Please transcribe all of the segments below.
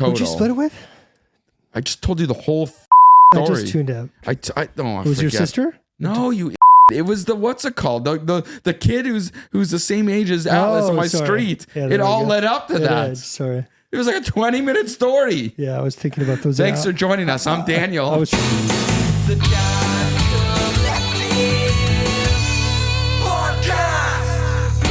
Total. Who'd you split it with? I just told you the whole story. I just tuned out. I was your sister? No, you. It was the what's it called? The kid who's the same age as Atlas on my street. Yeah, it all led up to that. Sorry. It was like a 20-minute story. Yeah, I was thinking about those. Thanks for joining us. I'm Daniel. The Dad Collective Podcast.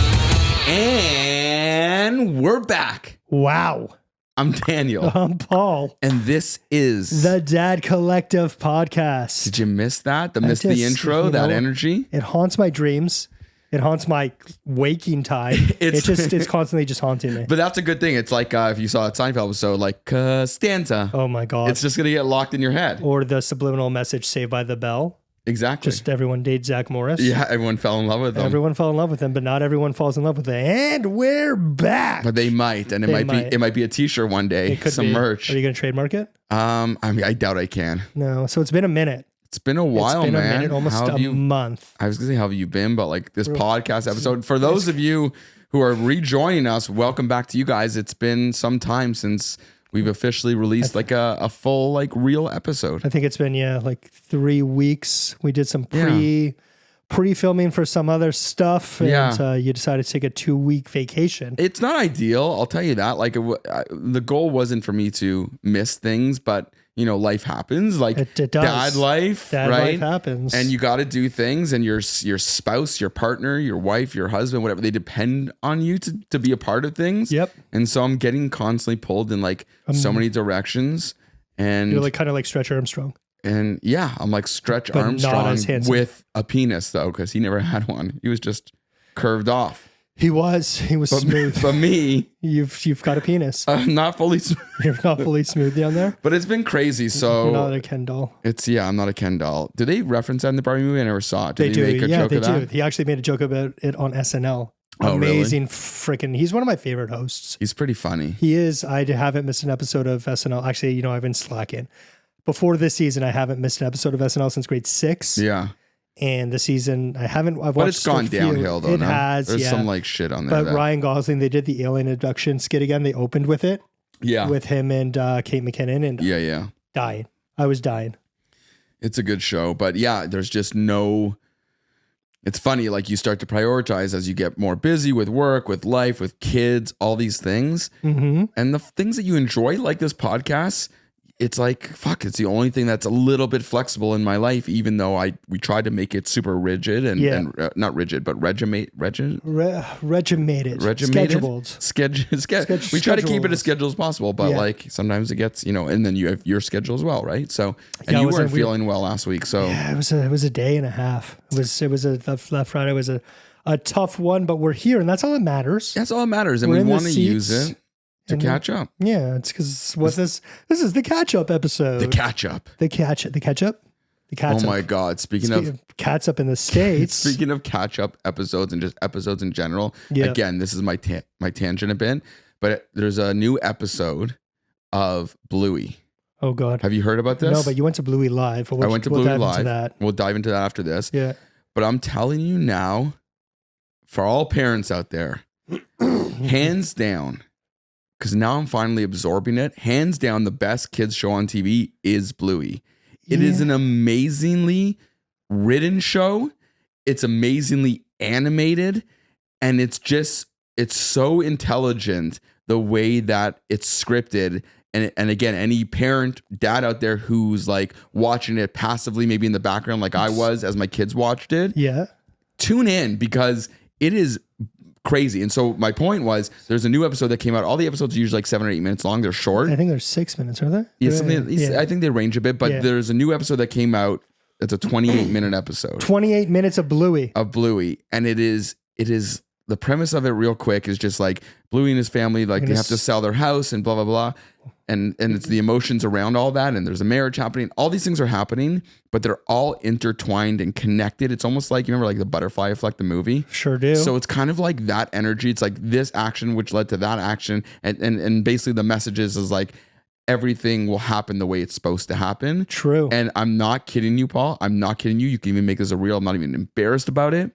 And we're back. Wow. I'm Daniel. I'm Paul. And this is the Dad Collective Podcast. Did you miss that? Miss the intro, that energy? It haunts my dreams. It haunts my waking time. It's constantly just haunting me. But that's a good thing. It's like if you saw that Seinfeld episode, like Costanza. Oh my God. It's just going to get locked in your head. Or the subliminal message Saved by the Bell. Exactly. Just everyone dated Zach Morris. Yeah, everyone fell in love with him. Everyone fell in love with him, but not everyone falls in love with him. And we're back. But they might, and it might be a T-shirt one day. It could some be. merch. Are you going to trademark it? I mean, I doubt I can. No. So it's been a minute. It's been a while, man. It's been a minute, almost a month. I was going to say, how have you been? But like this podcast episode, for those of you who are rejoining us, welcome back to you guys. It's been some time since we've officially released like a full like real episode. I think it's been like 3 weeks. We did some pre-filming for some other stuff, and you decided to take a 2-week vacation. It's not ideal, I'll tell you that. Like the goal wasn't for me to miss things, but you know, life happens. Like it does. Dad life happens, and you got to do things. And your spouse, your partner, your wife, your husband, whatever, they depend on you to be a part of things. Yep. And so I'm getting constantly pulled in like so many directions. And you're like kind of like Stretch Armstrong. And yeah, I'm like Stretch but Armstrong with a penis though, because he never had one. He was just curved off. He was smooth. But me, you've got a penis. I'm not fully smooth. You're not fully smooth down there. But it's been crazy. So you're not a Ken doll. I'm not a Ken doll. Do they reference that in the Barbie movie? I never saw it. Did they make a joke of that? Do. He actually made a joke about it on SNL. Oh, amazing really? Freaking. He's one of my favorite hosts. He's pretty funny. He is. I haven't missed an episode of SNL. Actually, I've been slacking. Before this season, I haven't missed an episode of SNL since grade 6. Yeah. And the season, I've watched. But it's gone downhill though. It has. There's some like shit on there. But Ryan Gosling, they did the Alien Abduction skit again. They opened with it. Yeah. With him and Kate McKinnon, and dying. I was dying. It's a good show, but yeah, there's just no. It's funny, like you start to prioritize as you get more busy with work, with life, with kids, all these things, and the things that you enjoy, like this podcast. It's like, fuck, it's the only thing that's a little bit flexible in my life, even though we tried to make it super rigid and not rigid, but regimented. Scheduled. We try to keep it as scheduled as possible, but like sometimes it gets, and then you have your schedule as well, right? So, and you weren't feeling well last week. So yeah, it was a day and a half. That Friday was a tough one, but we're here and that's all that matters. That's all that matters. And we want to use it to catch up. Yeah, it's because this is the catch up episode. The catch up. The catch up. Oh my God. Speaking of cats up in the States. Speaking of catch up episodes and just episodes in general. Yeah. Again, this is my tangent a bit, but there's a new episode of Bluey. Oh God. Have you heard about this? No, but you went to Bluey Live. I went to Bluey Live. We'll dive into that after this. Yeah. But I'm telling you now, for all parents out there, hands down, because now I'm finally absorbing it. Hands down, the best kids show on TV is Bluey. It is an amazingly written show. It's amazingly animated. And it's so intelligent the way that it's scripted. And again, any parent, dad out there who's like watching it passively, maybe in the background like I was as my kids watched it. Yeah. Tune in because it is crazy. And so my point was there's a new episode that came out. All the episodes are usually like 7 or 8 minutes long. They're short. I think they're 6 minutes, are they? Yeah, I think they range a bit, but there's a new episode that came out. It's a 28-minute episode. 28 minutes of Bluey. And it is the premise of it real quick is just like Bluey and his family, like they have to sell their house and blah, blah, blah. And it's the emotions around all that. And there's a marriage happening. All these things are happening, but they're all intertwined and connected. It's almost like, you remember like the Butterfly Effect, the movie? Sure do. So it's kind of like that energy. It's like this action, which led to that action. And basically the message is like, everything will happen the way it's supposed to happen. True. And I'm not kidding you, Paul. I'm not kidding you. You can even make this a reel. I'm not even embarrassed about it.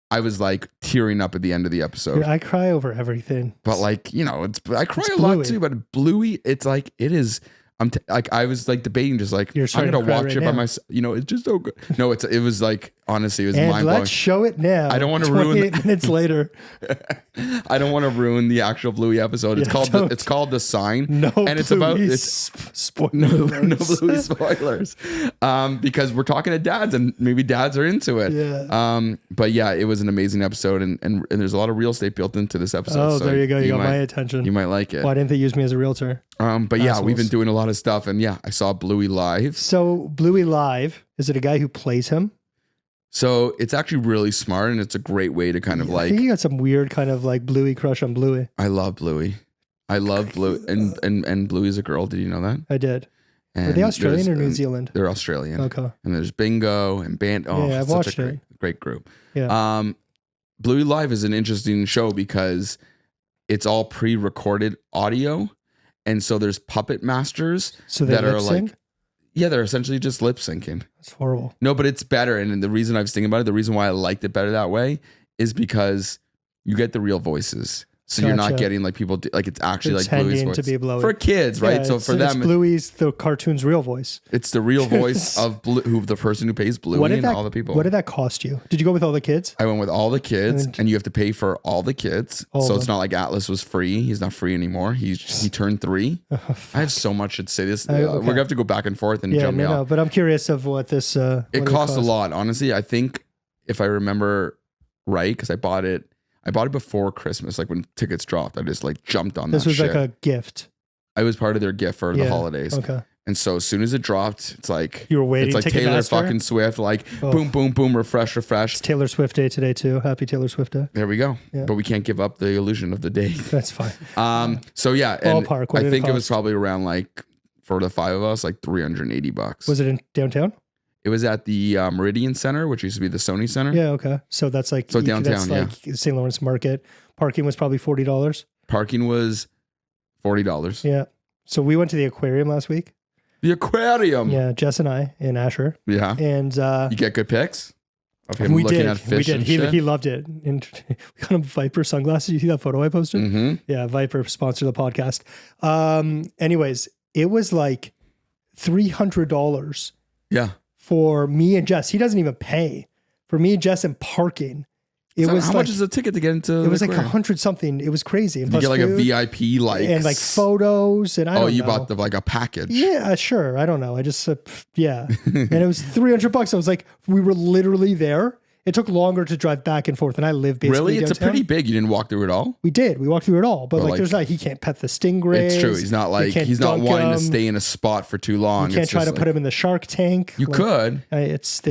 I was like tearing up at the end of the episode. Dude, I cry over everything. But like, you know, I cry It's a lot Bluey. too, but Bluey, it's like, it is, like, I was like debating just like, You're I'm starting going to to cry watch right it by now. myself. You know, it's just so good. No, it was like, honestly, it was And mind blowing. let's show it now. I don't want to ruin 28 minutes later. I don't want to ruin the actual Bluey episode. It's called The Sign. No, and it's about spoilers. no Bluey spoilers. Because we're talking to dads and maybe dads are into it. Yeah. But yeah, it was an amazing episode and there's a lot of real estate built into this episode. Oh, so there you go. You got might, my attention. You might like it. Why didn't they use me as a realtor? But yeah, we've been Assholes. doing a lot of stuff and yeah, I saw Bluey live. So Bluey live, is it a guy who plays him? So it's actually really smart and it's a great way to kind of I like, think you got some weird kind of like Bluey crush on Bluey. I love Bluey. I love Bluey and Bluey's a girl. Did you know that? I did. And Are they Australian there's- or New Zealand? They're Australian. Okay. And there's Bingo and Band. Oh, Yeah, I've it's such watched a it. great group. Yeah. Bluey Live is an interesting show because it's all pre-recorded audio. And so there's puppet masters So they that are lip sync? like, yeah, they're essentially just lip syncing. That's horrible. No, but it's better. And the reason I was thinking about it, the reason why I liked it better that way is because you get the real voices. So you're not Gotcha. getting like people, like it's actually like Pretending Bluey's to voice. be Bluey. For kids, right? Yeah, So for them, it's Bluey's the cartoon's real voice. it's the real voice of the person who pays Bluey and all the people. What did that cost you? Did you go with all the kids? I went with all the kids, And- and you have to pay for all the kids. All So of it's them. not like Atlas was free. He's not free anymore. He turned 3. I have so much to say this. Okay. We're gonna have to go back and forth and Yeah, jump me no, off. but I'm curious of what this. It cost a lot, honestly. I think if I remember right, because I bought it before Christmas, like when tickets dropped. I just like jumped on This that was shit. like a gift. I was part of their gift for the Yeah, holidays. Okay. And so as soon as it dropped, it's like You were waiting. it's like Taylor fucking Swift, like Oh. boom, boom, boom, refresh. It's Taylor Swift Day today too. Happy Taylor Swift Day. There we go. Yeah. But we can't give up the illusion of the day. That's fine. So yeah, and Ballpark, what I did it think it was cost? probably around like for the 5 of us, like $380. Was it in downtown? It was at the Meridian Center, which used to be the Sony Center. Yeah. Okay. So that's like So downtown, That's like St. Lawrence Market. Parking was probably $40. Parking was $40. Yeah. So we went to the aquarium last week. The aquarium. Yeah, Jess and I and Asher. Yeah. And You get good pics of him we looking did. at fish We did. and He shit. he loved it. And we got him Viper sunglasses. You see that photo I posted? Mm-hmm. Yeah, Viper sponsored the podcast. Anyways, it was like $300 Yeah. for me and Jess. He doesn't even pay for me and Jess and parking. It So was how like, much is a ticket to get into? it was like aquarium? 100 something. It was crazy. And You plus get like a food VIP, like and like photos and I don't you know. bought like a package. Yeah, sure. I don't know. I just yeah, and it was $300. I was like, we were literally there. It took longer to drive back and forth, and I live basically Really? It's a downtown. pretty big. You didn't walk through it all? We did. We walked through it all, but Well, like, there's not. He can't pet the stingrays. It's true. He's not like can't he's not dunk wanting to him. stay in a spot for too long. You can't It's try to just put like- him in the shark tank. You could. It's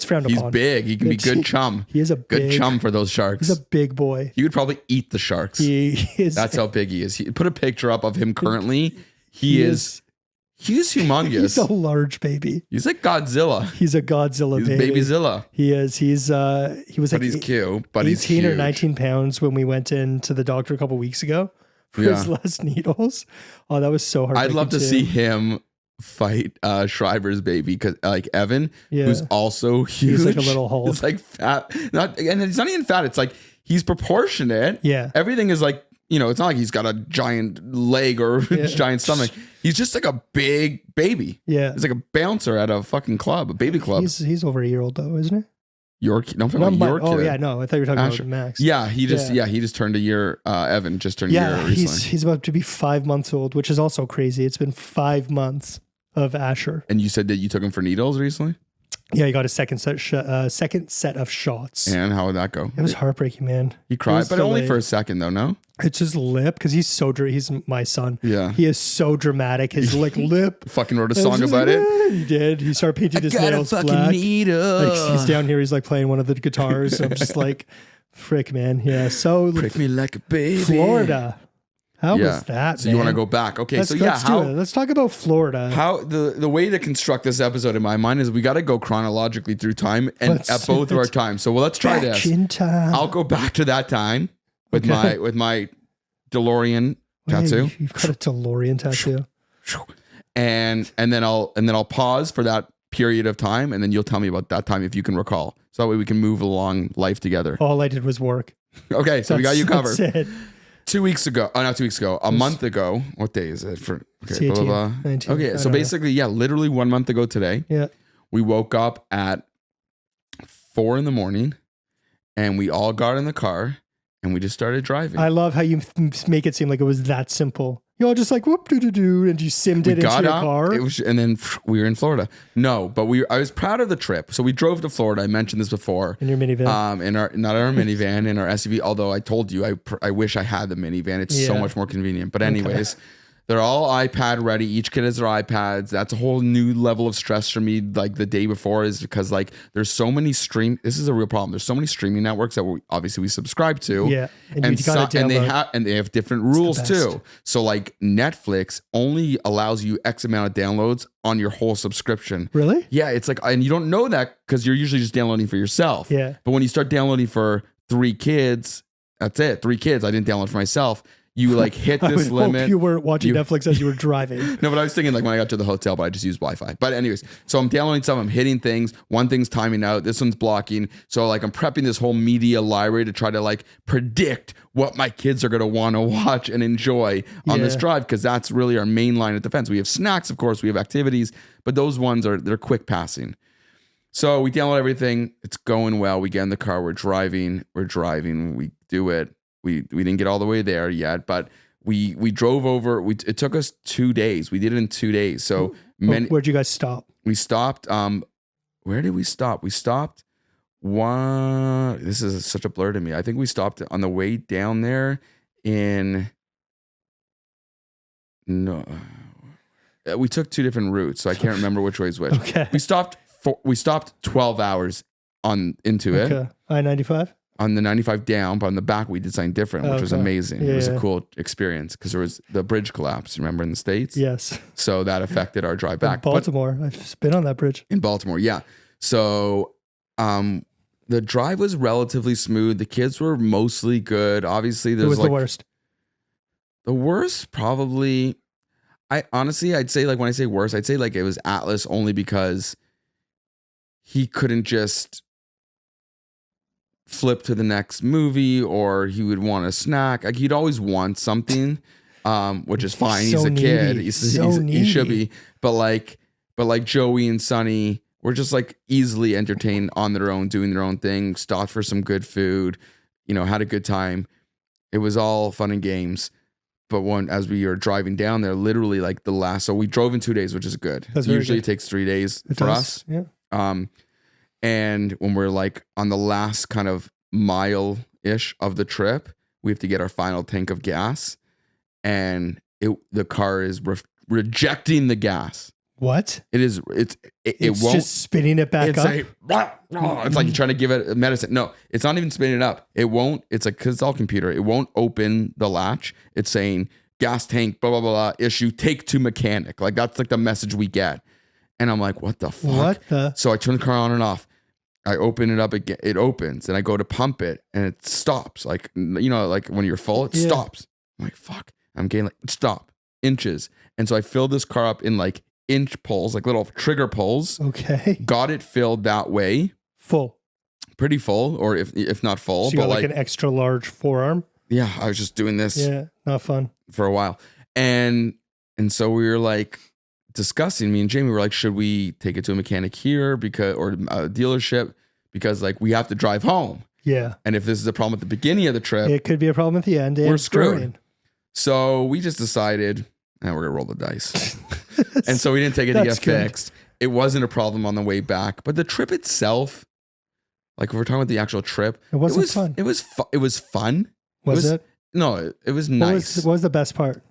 frowned He's upon. big. He can be good chum. He is a Good big chum for those sharks. He's a big boy. He would probably eat the sharks. He is. That's how big he is. Put a picture up of him currently. He's humongous. He's a large baby. He's like Godzilla. He's a Godzilla He's baby. Babyzilla. He is. He was But like he's cute. But he's 18 huge. or 19 pounds when we went into the doctor a couple weeks ago for his last needles. Oh, that was so hard. I'd love to see him fight Shriver's baby, because like Evan, who's also huge. He's like a little Hulk. He's like fat. And he's not even fat. It's like he's proportionate. Yeah. Everything is like, it's not like he's got a giant leg or giant stomach. He's just like a big baby. Yeah. He's like a bouncer at a fucking club, a baby club. He's over a year old though, isn't he? Your kid. No, I'm talking about your kid. Oh yeah, no, I thought you were talking Asher. about Max. Yeah, he just turned a year. Evan just turned a Yeah, year recently. he's about to be 5 months old, which is also crazy. It's been 5 months of Asher. And you said that you took him for needles recently? Yeah, he got a second set of shots. And how would that go? It was heartbreaking, man. He It cried, was but only delayed. for a second though, no? It's his lip because he's he's my son. Yeah. He is so dramatic. His like lip. Fucking wrote a And song it's just about like, it. He did. He started painting his nails black. needle. Like, he's down here. He's like playing one of the guitars. I'm just like, frick, man. Yeah. So Prick me like a baby. Florida. How was that? So you want to go back? Okay, Let's, so yeah, let's do it. Let's talk about Florida. how the way to construct this episode in my mind is we got to go chronologically through time and Let's at both of our times. So let's try Back this. in time. I'll go back to that time with Okay. my DeLorean tattoo. You've got a DeLorean tattoo. And then I'll pause for that period of time, and then you'll tell me about that time if you can recall. So that way we can move along life together. All I did was work. Okay, so we got you covered. That's it. 2 weeks ago. Oh, not 2 weeks ago. A month ago. What day is it? Okay, blah, blah, blah. 19, Okay, so basically, literally 1 month ago today. Yeah. We woke up at 4 a.m. and we all got in the car and we just started driving. I love how you make it seem like it was that simple. You all just like whoop doo doo doo, and you simmed it into your car. And then we were in Florida. No, but I was proud of the trip. So we drove to Florida. I mentioned this before. In your minivan. Not in our minivan, in our SUV. Although I told you, I wish I had the minivan. It's so much more convenient. But anyways. Okay. They're all iPad ready. Each kid has their iPads. That's a whole new level of stress for me. Like the day before is because like there's so many this is a real problem. There's so many streaming networks that we subscribe to. Yeah. And they have different rules too. So like Netflix only allows you X amount of downloads on your whole subscription. Really? Yeah. It's like, and you don't know that because you're usually just downloading for yourself. Yeah. But when you start downloading for 3 kids, that's it. 3 kids. I didn't download for myself. You like hit this limit. Hope you weren't watching Netflix as you were driving. No, but I was thinking like when I got to the hotel, but I just used Wi-Fi. But anyways, so I'm downloading some, I'm hitting things. One thing's timing out. This one's blocking. So like I'm prepping this whole media library to try to like predict what my kids are going to want to watch and enjoy on this drive. Cause that's really our main line of defense. We have snacks, of course, we have activities, but those ones they're quick passing. So we download everything. It's going well. We get in the car. We're driving. We do it. We didn't get all the way there yet, but we drove over. It took us 2 days. We did it in 2 days. So where'd you guys stop? We stopped. Where did we stop? We stopped one. This is such a blur to me. I think we stopped on the way down there we took 2 different routes, so I can't remember which way is which. Okay. We stopped 12 hours into it. I-95? On the 95 down, but on the back we did something different, which was amazing. It was a cool experience because there was the bridge collapse, remember, in the States? Yes. So that affected our drive back. In Baltimore. I've been on that bridge. In Baltimore, yeah. So the drive was relatively smooth. The kids were mostly good. Obviously, there's the worst? The worst probably, I'd say like when I say worst, I'd say like it was Atlas only because he couldn't just flip to the next movie or he would want a snack. Like he'd always want something, which is fine. He's a kid. He should be. But like Joey and Sonny were just like easily entertained on their own, doing their own thing, stopped for some good food, had a good time. It was all fun and games. But as we were driving down there, literally like so we drove in 2 days, which is good. Usually it takes 3 days for us. Yeah. And when we're like on the last kind of mile-ish of the trip, we have to get our final tank of gas, and the car is rejecting the gas. What? It is. It won't. Just spinning it back up. It's like you're trying to give it medicine. No, it's not even spinning it up. It won't. It's like because it's all computer. It won't open the latch. It's saying gas tank blah blah blah issue. Take to mechanic. Like that's like the message we get. And I'm like, what the fuck? So I turn the car on and off. I open it up again. It opens, and I go to pump it, and it stops. Like like when you're full, it stops. I'm like, fuck. I'm getting like stop inches, and so I filled this car up in like inch pulls, like little trigger pulls. Okay. Got it filled that way. Full. Pretty full, or if not full. So you got like an extra large forearm. Yeah, I was just doing this. Yeah, not fun. For a while, and so we were like discussing, me and Jamie were like, should we take it to a mechanic here or a dealership because like we have to drive home. Yeah. And if this is a problem at the beginning of the trip, it could be a problem at the end. We're screwed. So we just decided, we're gonna roll the dice. And so we didn't take it to get fixed. It wasn't a problem on the way back, but the trip itself, like if we're talking about the actual trip, it was fun. It was fun. Was it? No, it was nice. What was the best part?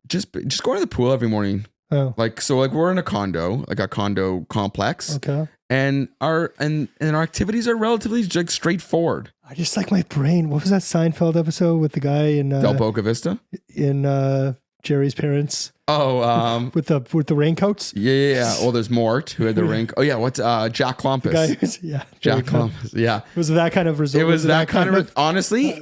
Just going to the pool every morning. Oh. So we're in a condo complex. Okay. And our activities are relatively like straightforward. I just like my brain. What was that Seinfeld episode with the guy in Del Boca Vista? In Jerry's parents. Oh, with the raincoats. Yeah. Oh, there's Mort who had the rain. Oh yeah, what's Jack Klompus? Jack Klompus. Yeah. Was it that kind of resort? It was that kind of honestly,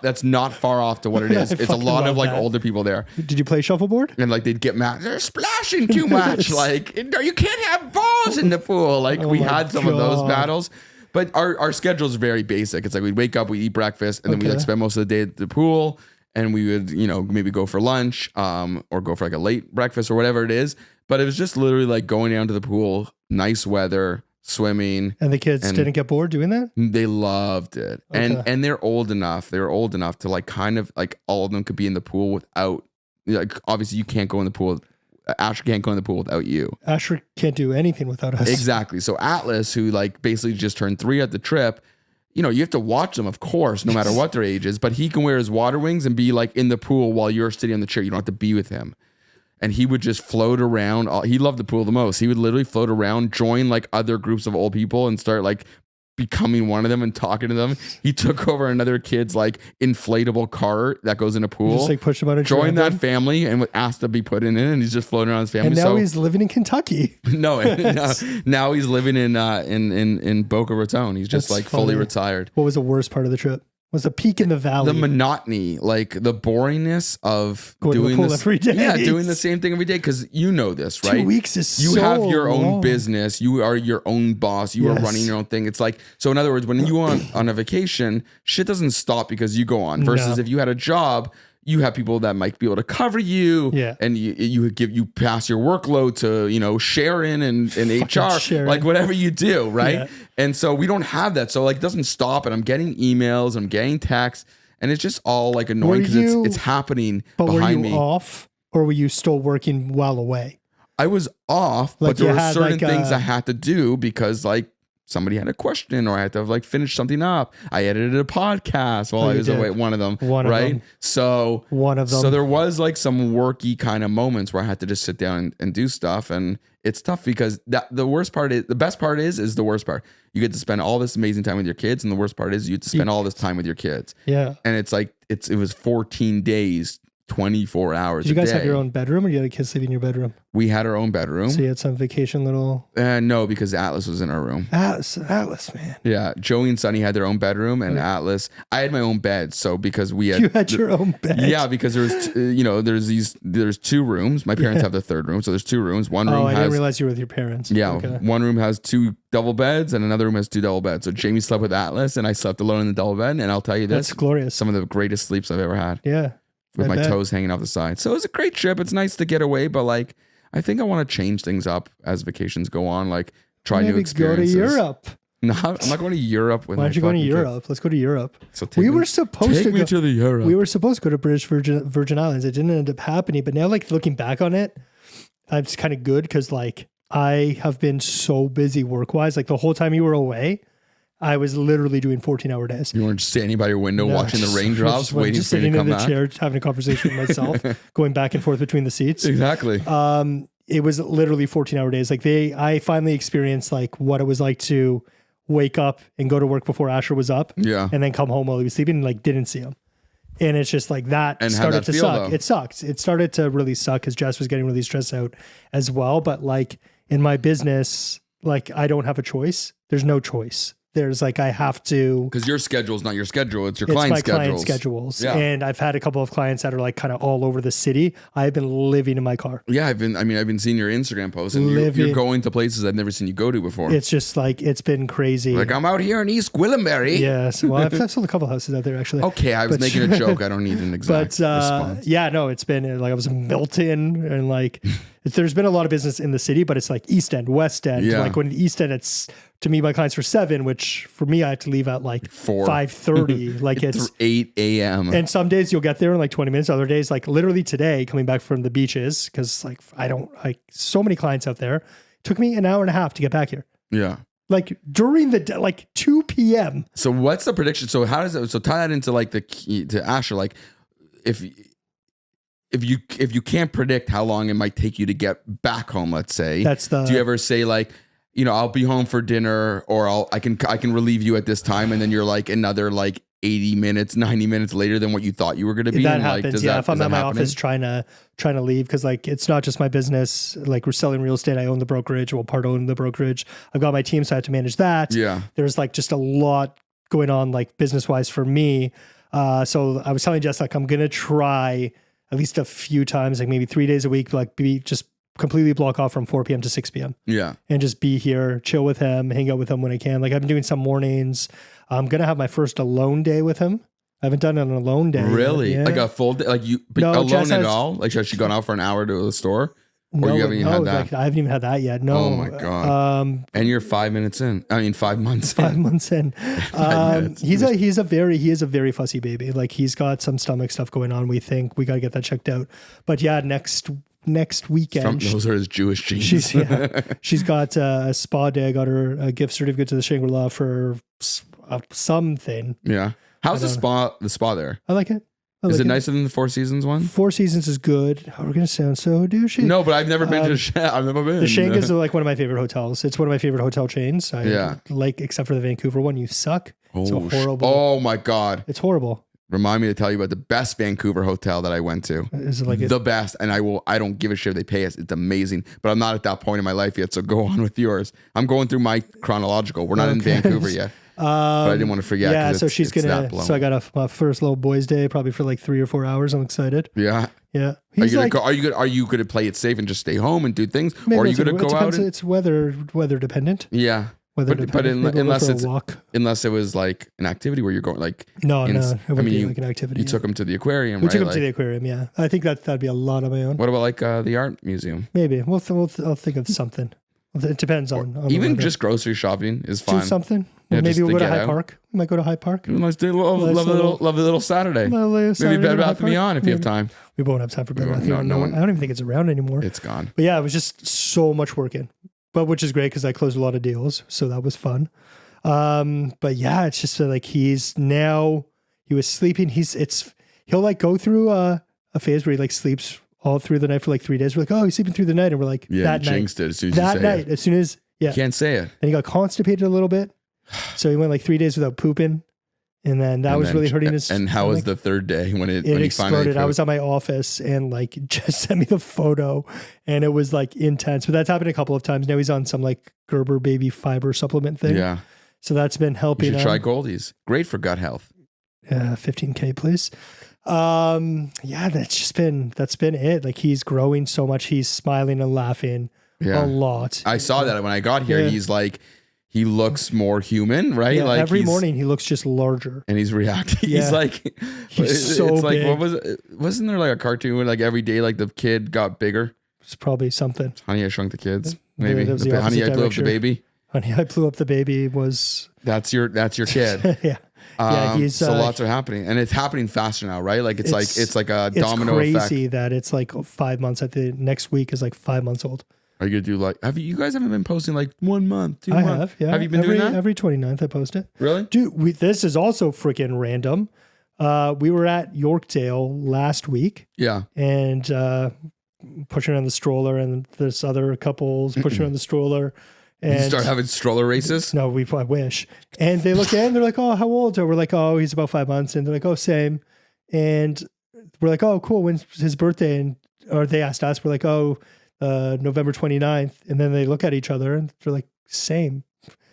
that's not far off to what it is. It's a lot of like older people there. Did you play shuffleboard? And like they'd get mad. They're splashing too much. Like you can't have balls in the pool. Like we had some of those battles. But our schedule is very basic. It's like we'd wake up, we eat breakfast, and then we'd like spend most of the day at the pool. And we would, maybe go for lunch, or go for like a late breakfast or whatever it is. But it was just literally like going down to the pool, nice weather, swimming. And the kids didn't get bored doing that? They loved it. Okay. And they're old enough. They were old enough to like kind of like all of them could be in the pool without, like obviously you can't go in the pool. Asher can't go in the pool without you. Asher can't do anything without us. Exactly. So Atlas, who like basically just turned 3 at the trip, you have to watch them, of course, no matter what their age is, but he can wear his water wings and be like in the pool while you're sitting on the chair. You don't have to be with him. And he would just float around. He loved the pool the most. He would literally float around, join like other groups of old people and start like becoming one of them and talking to them. He took over another kid's like inflatable cart that goes in a pool. Just like push him out of joined that family and asked to be put in it, and he's just floating around his family. And now he's living in Kentucky. No, now he's living in Boca Raton. He's just like fully retired. What was the worst part of the trip? Was the peak in the valley? The monotony, like the boringness of going doing to the pool this every day. Yeah, doing the same thing every day, because you know this, right? 2 weeks is you so have your own long. business. You are your own boss. You are running your own thing. It's like, so in other words, when you on a vacation, shit doesn't stop because you go on. Versus if you had a job, you have people that might be able to cover you, and you pass your workload to Sharon and HR, Sharon. like whatever you do, right? And so we don't have that, so like it doesn't stop. And I'm getting emails, I'm getting texts, and it's just all like annoying because it's happening behind me. Were you off, or were you still working while away? I was off, like but there were certain things I had to do because like somebody had a question, or I had to like finish something up. I edited a podcast while I was away. One of them, right? So one of them. So there was like some worky kind of moments where I had to just sit down and do stuff, and it's tough because the worst part is the best part is the worst part. You get to spend all this amazing time with your kids, and the worst part is you get to spend all this time with your kids. Yeah, and it's like it was 14 days. 24 hours Did you guys a day. have your own bedroom, or you had a kid sleeping in your bedroom? We had our own bedroom. So you had some vacation little... No, because Atlas was in our room. Atlas, man. Yeah, Joey and Sonny had their own bedroom, and Atlas... I had my own bed, so because we had... You had your own bed? Yeah, because there was, there's 2 rooms. My parents have the 3rd room, so there's 2 rooms. One room I didn't realize you were with your parents. Yeah, okay. One room has 2 double beds, and another room has 2 double beds. So Jamie slept with Atlas, and I slept alone in the double bed, and I'll tell you this. That's glorious. Some of the greatest sleeps I've ever had. Yeah. With my toes hanging off the side. So it was a great trip. It's nice to get away, but like, I think I want to change things up as vacations go on. Like, try new experiences. Go to Europe. No, I'm not going to Europe. Why aren't you going to Europe? Let's go to Europe. So we were supposed to go to the Europe. We were supposed to go to British Virgin Islands. It didn't end up happening. But now, like looking back on it, it's kind of good because like I have been so busy work wise. Like the whole time you were away, I was literally doing 14-hour days. You weren't just standing by your window watching the raindrops, waiting for you to come back? Sitting in the chair, having a conversation with myself, going back and forth between the seats. Exactly. It was literally 14-hour days. Like I finally experienced like what it was like to wake up and go to work before Asher was up. Yeah. And then come home while he was sleeping and like didn't see him. And it's just like that and started to suck. Though? It sucked. It started to really suck because Jess was getting really stressed out as well. But like in my business, like I don't have a choice. There's no choice. There's like, I have to... Because your schedule is not your schedule. It's your client's schedules. Client schedules. Yeah. And I've had a couple of clients that are like kind of all over the city. I've been living in my car. Yeah, I've been seeing your Instagram posts, and you're going to places I've never seen you go to before. It's just like, it's been crazy. Like, I'm out here in East Gwillimbury. Yes. Well, I've sold a couple houses out there actually. Okay, I was making a joke. I don't need an exact response. Yeah, no, it's been like I was in Milton and like there's been a lot of business in the city, but it's like East End, West End. Yeah. Like when the East End, it's to me, my clients were 7, which for me, I have to leave at like 5:30. Like it's 8 a.m. And some days you'll get there in like 20 minutes. Other days, like literally today, coming back from the beaches, because like so many clients out there. It took me an hour and a half to get back here. Yeah. Like during the like 2 p.m. So what's the prediction? So how does it? So tie that into like the key to Asher. Like if you can't predict how long it might take you to get back home, let's say, do you ever say like, I'll be home for dinner, or I can relieve you at this time, and then you're like another like 80 minutes, 90 minutes later than what you thought you were going to be? That And, like, happens. does Yeah. that- If I'm is at that my happening? office trying to leave, because like it's not just my business. Like we're selling real estate. I own the brokerage. Well, part own the brokerage. I've got my team, so I have to manage that. Yeah. There's like just a lot going on, like business wise for me. So I was telling Jess, like, I'm going to try at least a few times, like maybe 3 days a week, like be just completely block off from 4 p.m. to 6 p.m. Yeah. and just be here, chill with him, hang out with him when I can. Like I've been doing some mornings. I'm going to have my first alone day with him. I haven't done an alone day. Really? Yet. Like Yeah. a full day? Like you, but No, alone Jess at has- all? Like has she gone out for an hour to the store? No, you haven't even had that? Like, I haven't even had that yet. No. Oh my God. And you're 5 minutes in. I mean, 5 months in. 5 months in. minutes. He is a very fussy baby. Like he's got some stomach stuff going on. We think we got to get that checked out. But yeah, next weekend. Those are his Jewish genes. She's got a spa day. I got her a gift certificate to the Shangri-La for something. Yeah. How's the spa there? I like it. Is it nicer than the Four Seasons one? Four Seasons is good. Oh, we're gonna sound so douchey. No, but I've never been to I've never been. The Shank is like one of my favorite hotels. It's one of my favorite hotel chains. Yeah. Like, except for the Vancouver one. You suck. It's Oh, horrible. oh my God. It's horrible. Remind me to tell you about the best Vancouver hotel that I went to. Is it like The best. And I don't give a shit if they pay us. It's amazing. But I'm not at that point in my life yet. So go on with yours. I'm going through my chronological. We're not in Vancouver yet. But I didn't want to forget. Yeah, 'cause so it's- she's it's gonna. that blown. So I got my first little boys' day, probably for like 3 or 4 hours. I'm excited. Yeah. Yeah, Are he's you gonna like, go? Are you gonna play it safe and just stay home and do things, maybe or are you it's- gonna it go out? depends, And, It's weather dependent. yeah, Weather but dependent. Maybe we'll go unless for a it's walk. unless it was like an activity where you're going like No, in- it wouldn't be you, like an activity. you took them to the aquarium, We right? took him Like, to the aquarium. Yeah, I think that'd be a lot on my own. what about like the art museum? Maybe I'll think of something. It depends on the Even weather. just grocery shopping is do fun. something. Yeah, Maybe just we'll to go to get High out. Park. We might go to High Park. Nice day, love a little Saturday. Maybe Bed Bath & Beyond if you have time. We won't have time for Bed Bath & No, Beyond. no No, one- I don't even think it's around anymore. It's gone. But yeah, it was just so much working, but which is great because I closed a lot of deals, so that was fun. But yeah, it's just like he was sleeping. He'll like go through a phase where he like sleeps all through the night for like 3 days. We're like, oh, he's sleeping through the night, and we're like, Yeah, that you night, jinxed it as soon as you that say night, it. as soon as You can't say it. and he got constipated a little bit, so he went like 3 days without pooping, and then that was really hurting his. And how was stomach. the third day when It he exploded. finally? I was at my office and like just sent me the photo, and it was like intense. But that's happened a couple of times. Now he's on some like Gerber baby fiber supplement thing. Yeah, So that's been you helping. should try Goldies. Great for gut health. 15K, please. Yeah, that's been it. Like he's growing so much. He's smiling and laughing Yeah, a lot. I saw that when I got here. Yeah. He's like, he looks more human, right? Yeah, like every he's- morning he looks just larger. and he's reacting. Yeah. He's like, He's so it's like, big. what was it? Wasn't there like a cartoon where like every day, like the kid got bigger? It's probably something. Honey, I Shrunk the Kids. Maybe That was the Honey, I opposite Blew Up the direction. Baby. Honey, I Blew Up the Baby was That's your kid. yeah. Yeah, he's so lots are happening, and it's happening faster now, right? Like it's like a It's domino crazy effect. that it's like 5 months. At the next week is like 5 months old. Are you gonna do like? You guys haven't been posting like 1 month, 2 I months? have, yeah. Have you been doing that? Every 29th I post it. Really? Dude, this is also freaking random. We were at Yorkdale last week Yeah. and pushing around the stroller, and this other couples pushing around the stroller. You And start having stroller races. no, I wish. And they look in, they're like, oh, how old? Or we're like, oh, he's about 5 months. And they're like, oh, same. And we're like, oh, cool. When's his birthday? And or they asked us, we're like, oh, November 29th. And then they look at each other and they're like, same.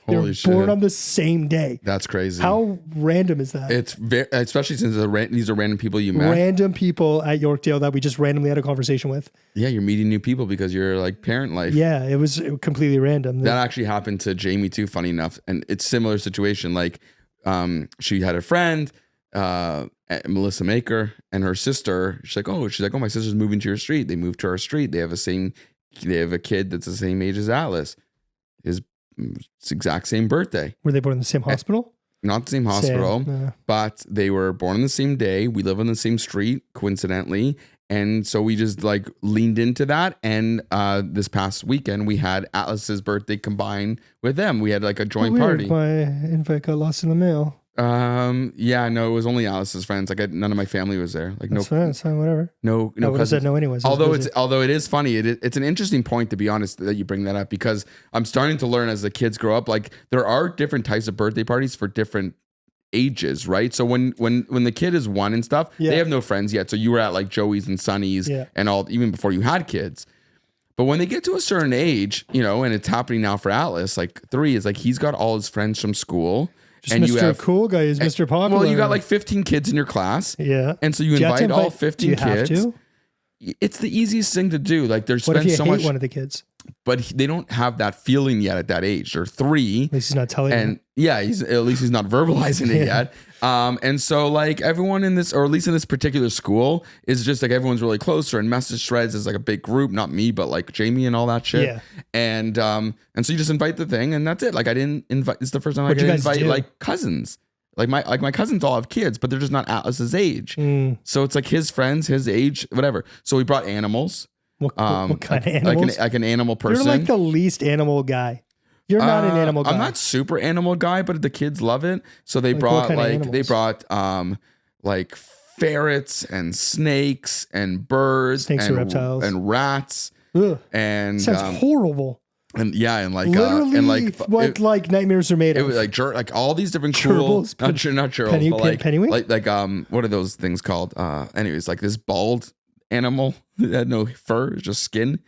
They're Holy shit. born on the same day. That's crazy. How random is that? It's very, especially since these are random people you met. Random people at Yorkdale that we just randomly had a conversation with. Yeah, you're meeting new people because you're like parent life. Yeah, it was completely random. That actually happened to Jamie too, funny enough. And it's similar situation. Like she had a friend, Melissa Maker, and her sister. She's like, oh, my sister's moving to your street. They moved to our street. They have a kid that's the same age as Atlas. It's exact same birthday. Were they born in the same hospital? Not the same hospital, Same, but they were born on the same day. We live on the same street, coincidentally. And so we just like leaned into that. And this past weekend, we had Atlas's birthday combined with them. We had like a joint party. My invite got lost in the mail. Yeah, no, it was only Alice's friends. Like none of my family was there. Like That's fine. That's fine. Whatever. no I would have said cousins. no anyways. I was busy. Although it is funny, it's an interesting point, to be honest, that you bring that up, because I'm starting to learn as the kids grow up, like there are different types of birthday parties for different ages, right? So when the kid is 1 and stuff, they have no friends yet. So you were at like Joey's and Sonny's and all, even before you had kids. But when they get to a certain age, you know, and it's happening now for Atlas, like 3 is like he's got all his friends from school. Just and Mr. you have Cool Guy is Mr. Popular. Well, you got like 15 kids in your class. Yeah. And so you invite all 15 do you kids. Have to? It's the easiest thing to do. Like there's what been if you so hate much, one of the kids? but they don't have that feeling yet at that age. They're 3. At least he's not telling and yeah, at least he's not verbalizing it yet. And so like everyone in this, or at least in this particular school, is just like everyone's really close. Or in message threads is like a big group, not me, but like Jamie and all that shit. Yeah. And so you just invite the thing, and that's it. Like I didn't invite. It's the first time I What'd you could guys invite do? like cousins. Like my cousins all have kids, but they're just not Atlas's age. So it's like his friends, his age, whatever. So we brought animals. What kind of animals? Like an animal person. You're like the least animal guy. You're not an animal guy. I'm not super animal guy, but the kids love it. So they Like brought what kind of animals? Like ferrets and snakes and birds Snakes and or reptiles and rats. Ugh. And Sounds horrible. and yeah, and like Literally, and like what like nightmares are made it of. was like all these different cool, Gerbils, not gerbils, but like Pennywink? like what are those things called? Anyways, like this bald animal that had no fur, it's just skin.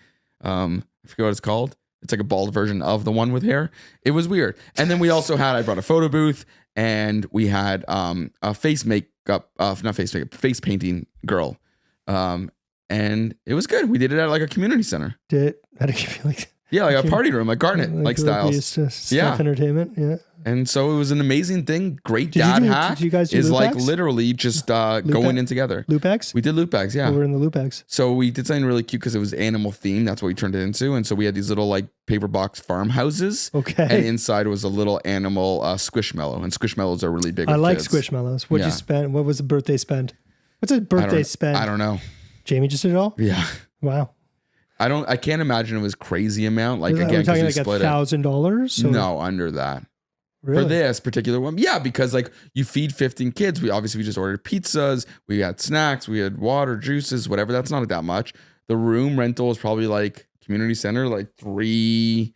I forget what it's called. It's like a bald version of the one with hair. It was weird. And then we also I brought a photo booth, and we had a face painting girl. And it was good. We did it at like a community center. Yeah, like a party room, like Garnet, like styles. Stuff entertainment, yeah. And so it was an amazing thing. Great Did dad you hack. did you guys do is loop like backs? literally just going in together. Loop backs? We did loop bags, yeah. We were in the loop backs. So we did something really cute because it was animal themed. That's what we turned it into. And so we had these little like paper box farmhouses. Okay. And inside was a little animal squishmallow. And squishmallows are really big. I with like kids. squishmallows. What'd you spend? What was the birthday spend? What's a birthday spend? I don't know. Jamie just did it all? Yeah. Wow. I can't imagine it was crazy amount. Like again, we're talking because like we split $1,000? No, under that. Really? For this particular one. Yeah, because like you feed 15 kids. We just ordered pizzas. We had snacks. We had water, juices, whatever. That's not that much. The room rental is probably like community center, like $300,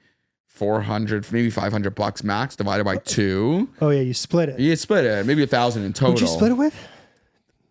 $400, maybe $500 max divided by 2. Oh yeah, you split it. You split it. Maybe $1,000 in total. Who'd you split it with?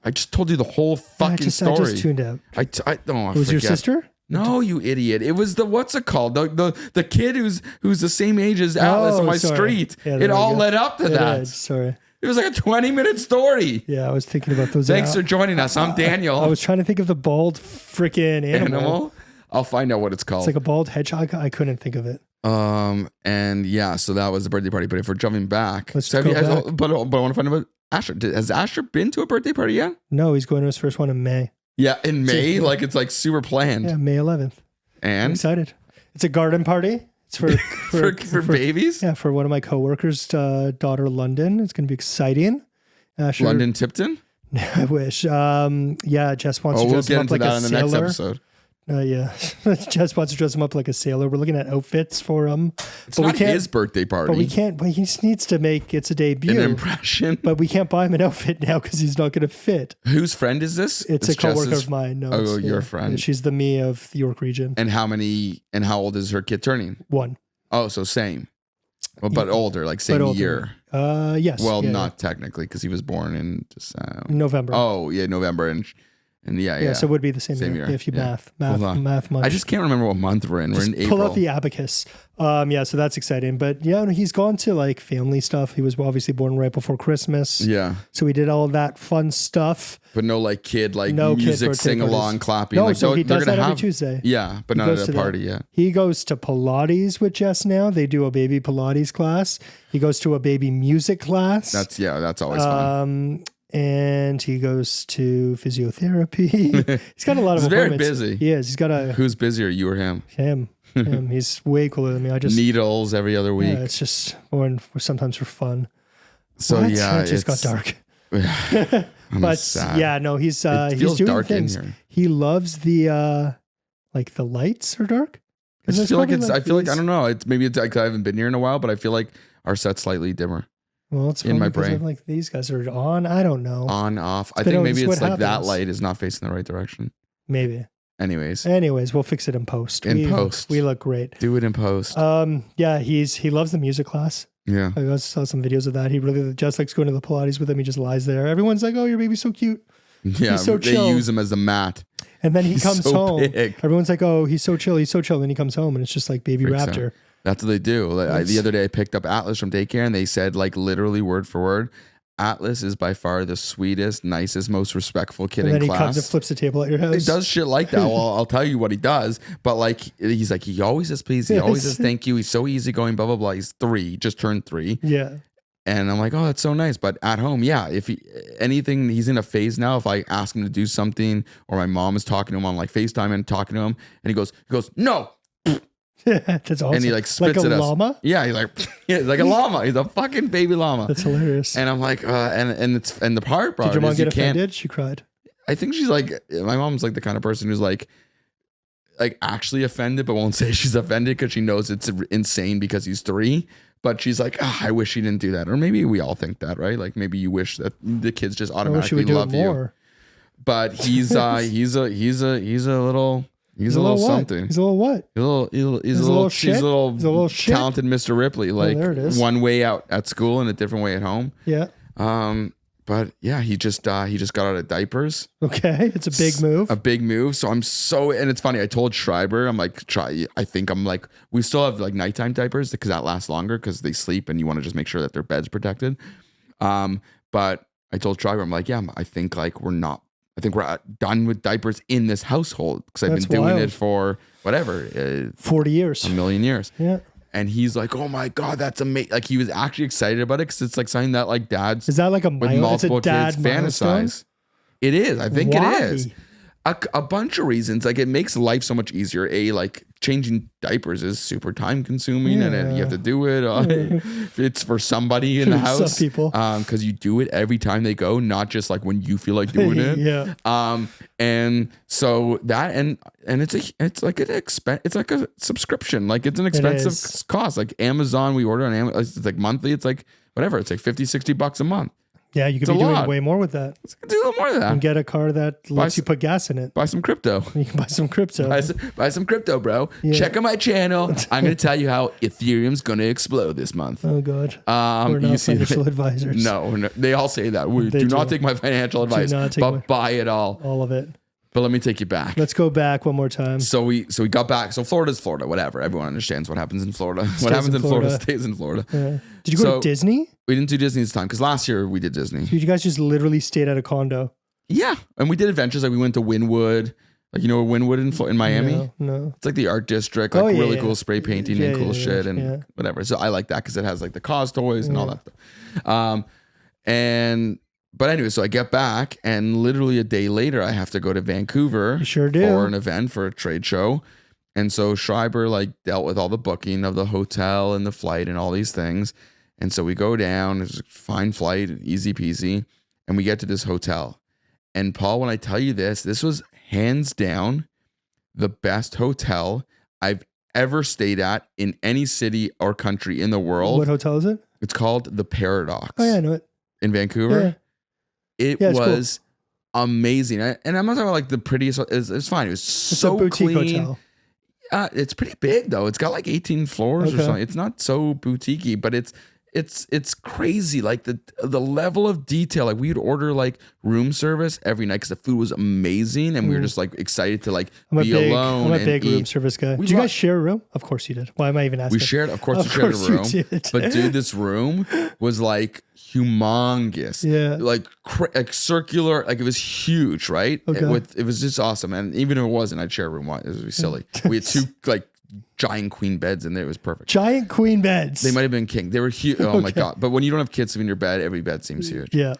I just told you the whole fucking story. I just tuned out. It was your sister? No, you idiot! It was the what's it called? The kid who's the same age as Atlas on my street. Yeah, it all led up to that. Sorry. It was like a 20-minute story. Yeah, I was thinking about those. Thanks for joining us. I'm Daniel. I was trying to think of the bald freaking animal. I'll find out what it's called. It's like a bald hedgehog. I couldn't think of it. And yeah, so that was the birthday party. But if we're jumping back, Let's go back. But I want to find out about Asher. Has Asher been to a birthday party yet? No, he's going to his first one in May. Yeah, in May, like it's like super planned. Yeah, May 11th. And I'm excited. It's a garden party. It's for babies. Yeah, for one of my coworkers' daughter, London. It's going to be exciting. Asher, London Tipton. I wish. Yeah, Jess wants to we'll dress get him up into like that a in the sailor. next episode. Yeah, Jess wants to dress him up like a sailor. We're looking at outfits for him. It's not his birthday party. But we can't. But he just needs to make it's a debut. An impression. But we can't buy him an outfit now because he's not going to fit. Whose friend is this? It's a coworker of mine. No, your friend. Yeah, she's the me of the York region. And how old is her kid turning? 1. Oh, so same. Well, but older, like same year. Yes. Well, not technically because he was born in November. Oh, yeah, November and yeah. So it would be the same year. If you math month. I just can't remember what month we're in. We're in April. Pull up the abacus. Yeah, so that's exciting. But yeah, he's gone to like family stuff. He was obviously born right before Christmas. Yeah. So we did all that fun stuff. But no like kid like no music, kid sing along, clapping. No, like, so he does that every Tuesday. Yeah, but not at a party yet. He goes to Pilates with Jess now. They do a baby Pilates class. He goes to a baby music class. That's always fun. And he goes to physiotherapy. He's got a lot of appointments. He's very busy. He is. He's got a... Who's busier, you or him? Him. He's way cooler than me. Needles every other week. Yeah, it's just sometimes for fun. So what? yeah, it just got dark. But sad. Yeah, no, he's doing dark things. in here. He loves the like the lights are dark. I feel like I don't know. It's like I haven't been here in a while, but I feel like our set's slightly dimmer. Well, it's in my brain. Like these guys are on. I don't know. On, off. I think maybe it's like that light is not facing the right direction. Maybe. Anyways, we'll fix it in post. We look great. Do it in post. Yeah, he loves the music class. Yeah. I saw some videos of that. He really just likes going to the Pilates with him. He just lies there. Everyone's like, "Oh, your baby's so cute." Yeah. He's so They chill. use him as a mat. And then he He's comes so home. big. Everyone's like, "Oh, he's so chill. He's so chill." And then he comes home and it's just like baby Freaks raptor. out. That's what they do. Like, the other day I picked up Atlas from daycare and they said like literally word for word, Atlas is by far the sweetest, nicest, most respectful kid And then in he class. comes and flips the table at your house. He does shit like that. Well, I'll tell you what he does. But like, he's like, he always says please. He always says thank you. He's so easygoing, blah, blah, blah. He's 3. He just turned 3. Yeah. And I'm like, oh, that's so nice. But at home, yeah, if anything, he's in a phase now. If I ask him to do something or my mom is talking to him on like FaceTime and talking to him and he goes, no. That's awesome. And he like spits like a at us. llama? Yeah, he's like a llama. He's a fucking baby llama. That's hilarious. And I'm like, and the hard part Did your mom is get you can't. offended? She cried. I think she's like, my mom's like the kind of person who's like actually offended, but won't say she's offended because she knows it's insane because he's 3. But she's like, I wish he didn't do that. Or maybe we all think that, right? Like maybe you wish that the kids just I wish she automatically would do love it you. more. But he's a little something. He's a little what? He's a little shit? talented Mr. Ripley. Like there it is. one way out at school and a different way at home. Yeah. But yeah, he just got out of diapers. Okay. It's a big move. A big move. So and it's funny. I told Schreiber, I'm like, we still have like nighttime diapers because that lasts longer because they sleep and you want to just make sure that their bed's protected. But I told Schreiber, I'm like, yeah, I think we're done with diapers in this household because I've been doing it for whatever, 40 years, a million years. Yeah. And he's like, oh my God, that's amazing. Like he was actually excited about it because it's like something that like dads is that like a with it's multiple a dad kids milestone? fantasize. It is. I think Why? it is. A bunch of reasons. Like it makes life so much easier. Like changing diapers is super time consuming and you have to do it. It's for somebody in the house. Some people. Because you do it every time they go, not just like when you feel like doing it. Yeah. And so that and it's like a subscription. Like it's an expensive cost. Like Amazon, we order on Amazon. It's like monthly. It's like whatever. It's like $50-$60 a month. Yeah, you could be doing way more with that. Let's do a little more than that. And get a car that lets you put gas in it. Buy some crypto. You can buy some crypto. Buy some crypto, bro. Yeah. Check out my channel. I'm going to tell you how Ethereum's going to explode this month. Oh, God. We're not financial advisors. No, they all say that. Do not take my financial advice, but buy it all. All of it. But let me take you back. Let's go back one more time. So we got back. So Florida's Florida, whatever. Everyone understands what happens in Florida. What happens in Florida stays in Florida. Yeah. Did you go to Disney? We didn't do Disney this time because last year we did Disney. Did you guys just literally stayed at a condo? Yeah. And we did adventures. Like we went to Wynwood. Like, you know, Wynwood in Miami? No. It's like the art district, like really cool spray painting and cool shit and whatever. So I like that because it has like the cause toys and all that stuff. But anyway, so I get back and literally a day later, I have to go to Vancouver for an event, for a trade show. And so Schreiber like dealt with all the booking of the hotel and the flight and all these things. And so we go down, it's a fine flight, easy peasy. And we get to this hotel. And Paul, when I tell you this was hands down the best hotel I've ever stayed at in any city or country in the world. What hotel is it? It's called The Paradox. Oh, yeah, I know it. In Vancouver. Yeah. It was amazing. And I'm not talking about like the prettiest. It's fine. It was so a boutique clean. hotel. It's pretty big though. It's got like 18 floors or something. It's not so boutiquey, but it's crazy. Like the level of detail. Like we would order like room service every night because the food was amazing, and we were just like excited to like be alone. I'm a big room service guy. Did you guys share a room? Of course you did. Why am I even asking? We shared. Of course, we shared a room. But dude, this room was like humongous. Yeah. Like circular. Like it was huge, right? Okay. It was just awesome. And even if it wasn't, I'd share a room. Why? It would be silly. We had 2 like giant queen beds in there. It was perfect. Giant queen beds. They might have been king. They were huge. Oh my God. But when you don't have kids in your bed, every bed seems huge. Yeah.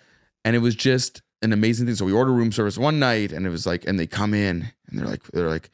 And it was just an amazing thing. So we order room service one night and it was like, and they come in and they're like,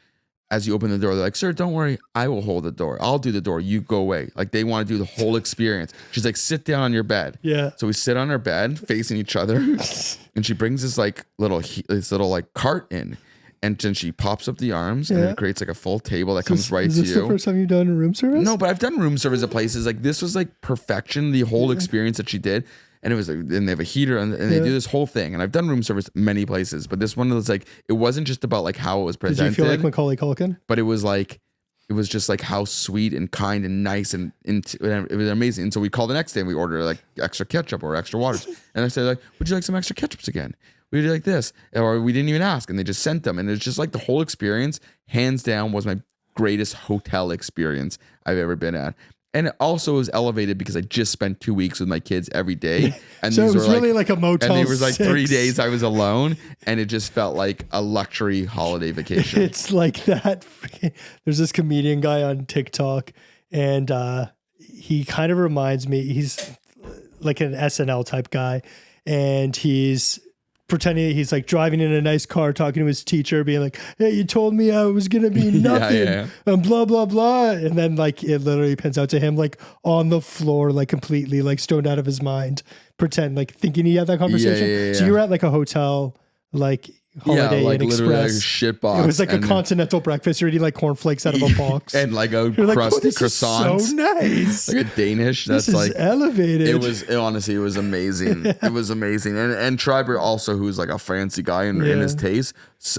as you open the door, they're like, sir, don't worry. I will hold the door. I'll do the door. You go away. Like they want to do the whole experience. She's like, sit down on your bed. Yeah. So we sit on our bed facing each other and she brings this little cart in. And then she pops up the arms and it creates like a full table that comes right to you. Is this the first time you've done room service? No, but I've done room service at places. Like this was like perfection, the whole experience that she did. And it was like, and they have a heater and they do this whole thing. And I've done room service many places, but this one was like, it wasn't just about like how it was presented. Did you feel like Macaulay Culkin? But it was like, it was just like how sweet and kind and nice and it was amazing. And so we called the next day and we ordered like extra ketchup or extra waters. And I said like, would you like some extra ketchups again? Would you like this? Or we didn't even ask, and they just sent them. And it's just like the whole experience, hands down, was my greatest hotel experience I've ever been at. And it also was elevated because I just spent 2 weeks with my kids every day. And so these it was were really like a Motel And there was like 6. 3 days I was alone, and it just felt like a luxury holiday vacation. It's like that. There's this comedian guy on TikTok, and he kind of reminds me, he's like an SNL type guy, and he's pretending he's like driving in a nice car, talking to his teacher, being like, "Hey, you told me I was gonna be nothing," and blah blah blah. And then like it literally pans out to him like on the floor, like completely like stoned out of his mind, like thinking he had that conversation. So you were at like a hotel, like Holiday like Inn literally like a Express. shit box. It was like a continental breakfast. You're eating like cornflakes out of a box, and like a You're like, crusty this is croissant. so nice. Like a Danish. That's This is like elevated. Honestly, it was amazing. It was amazing. And Schreiber also, who's like a fancy guy in his taste,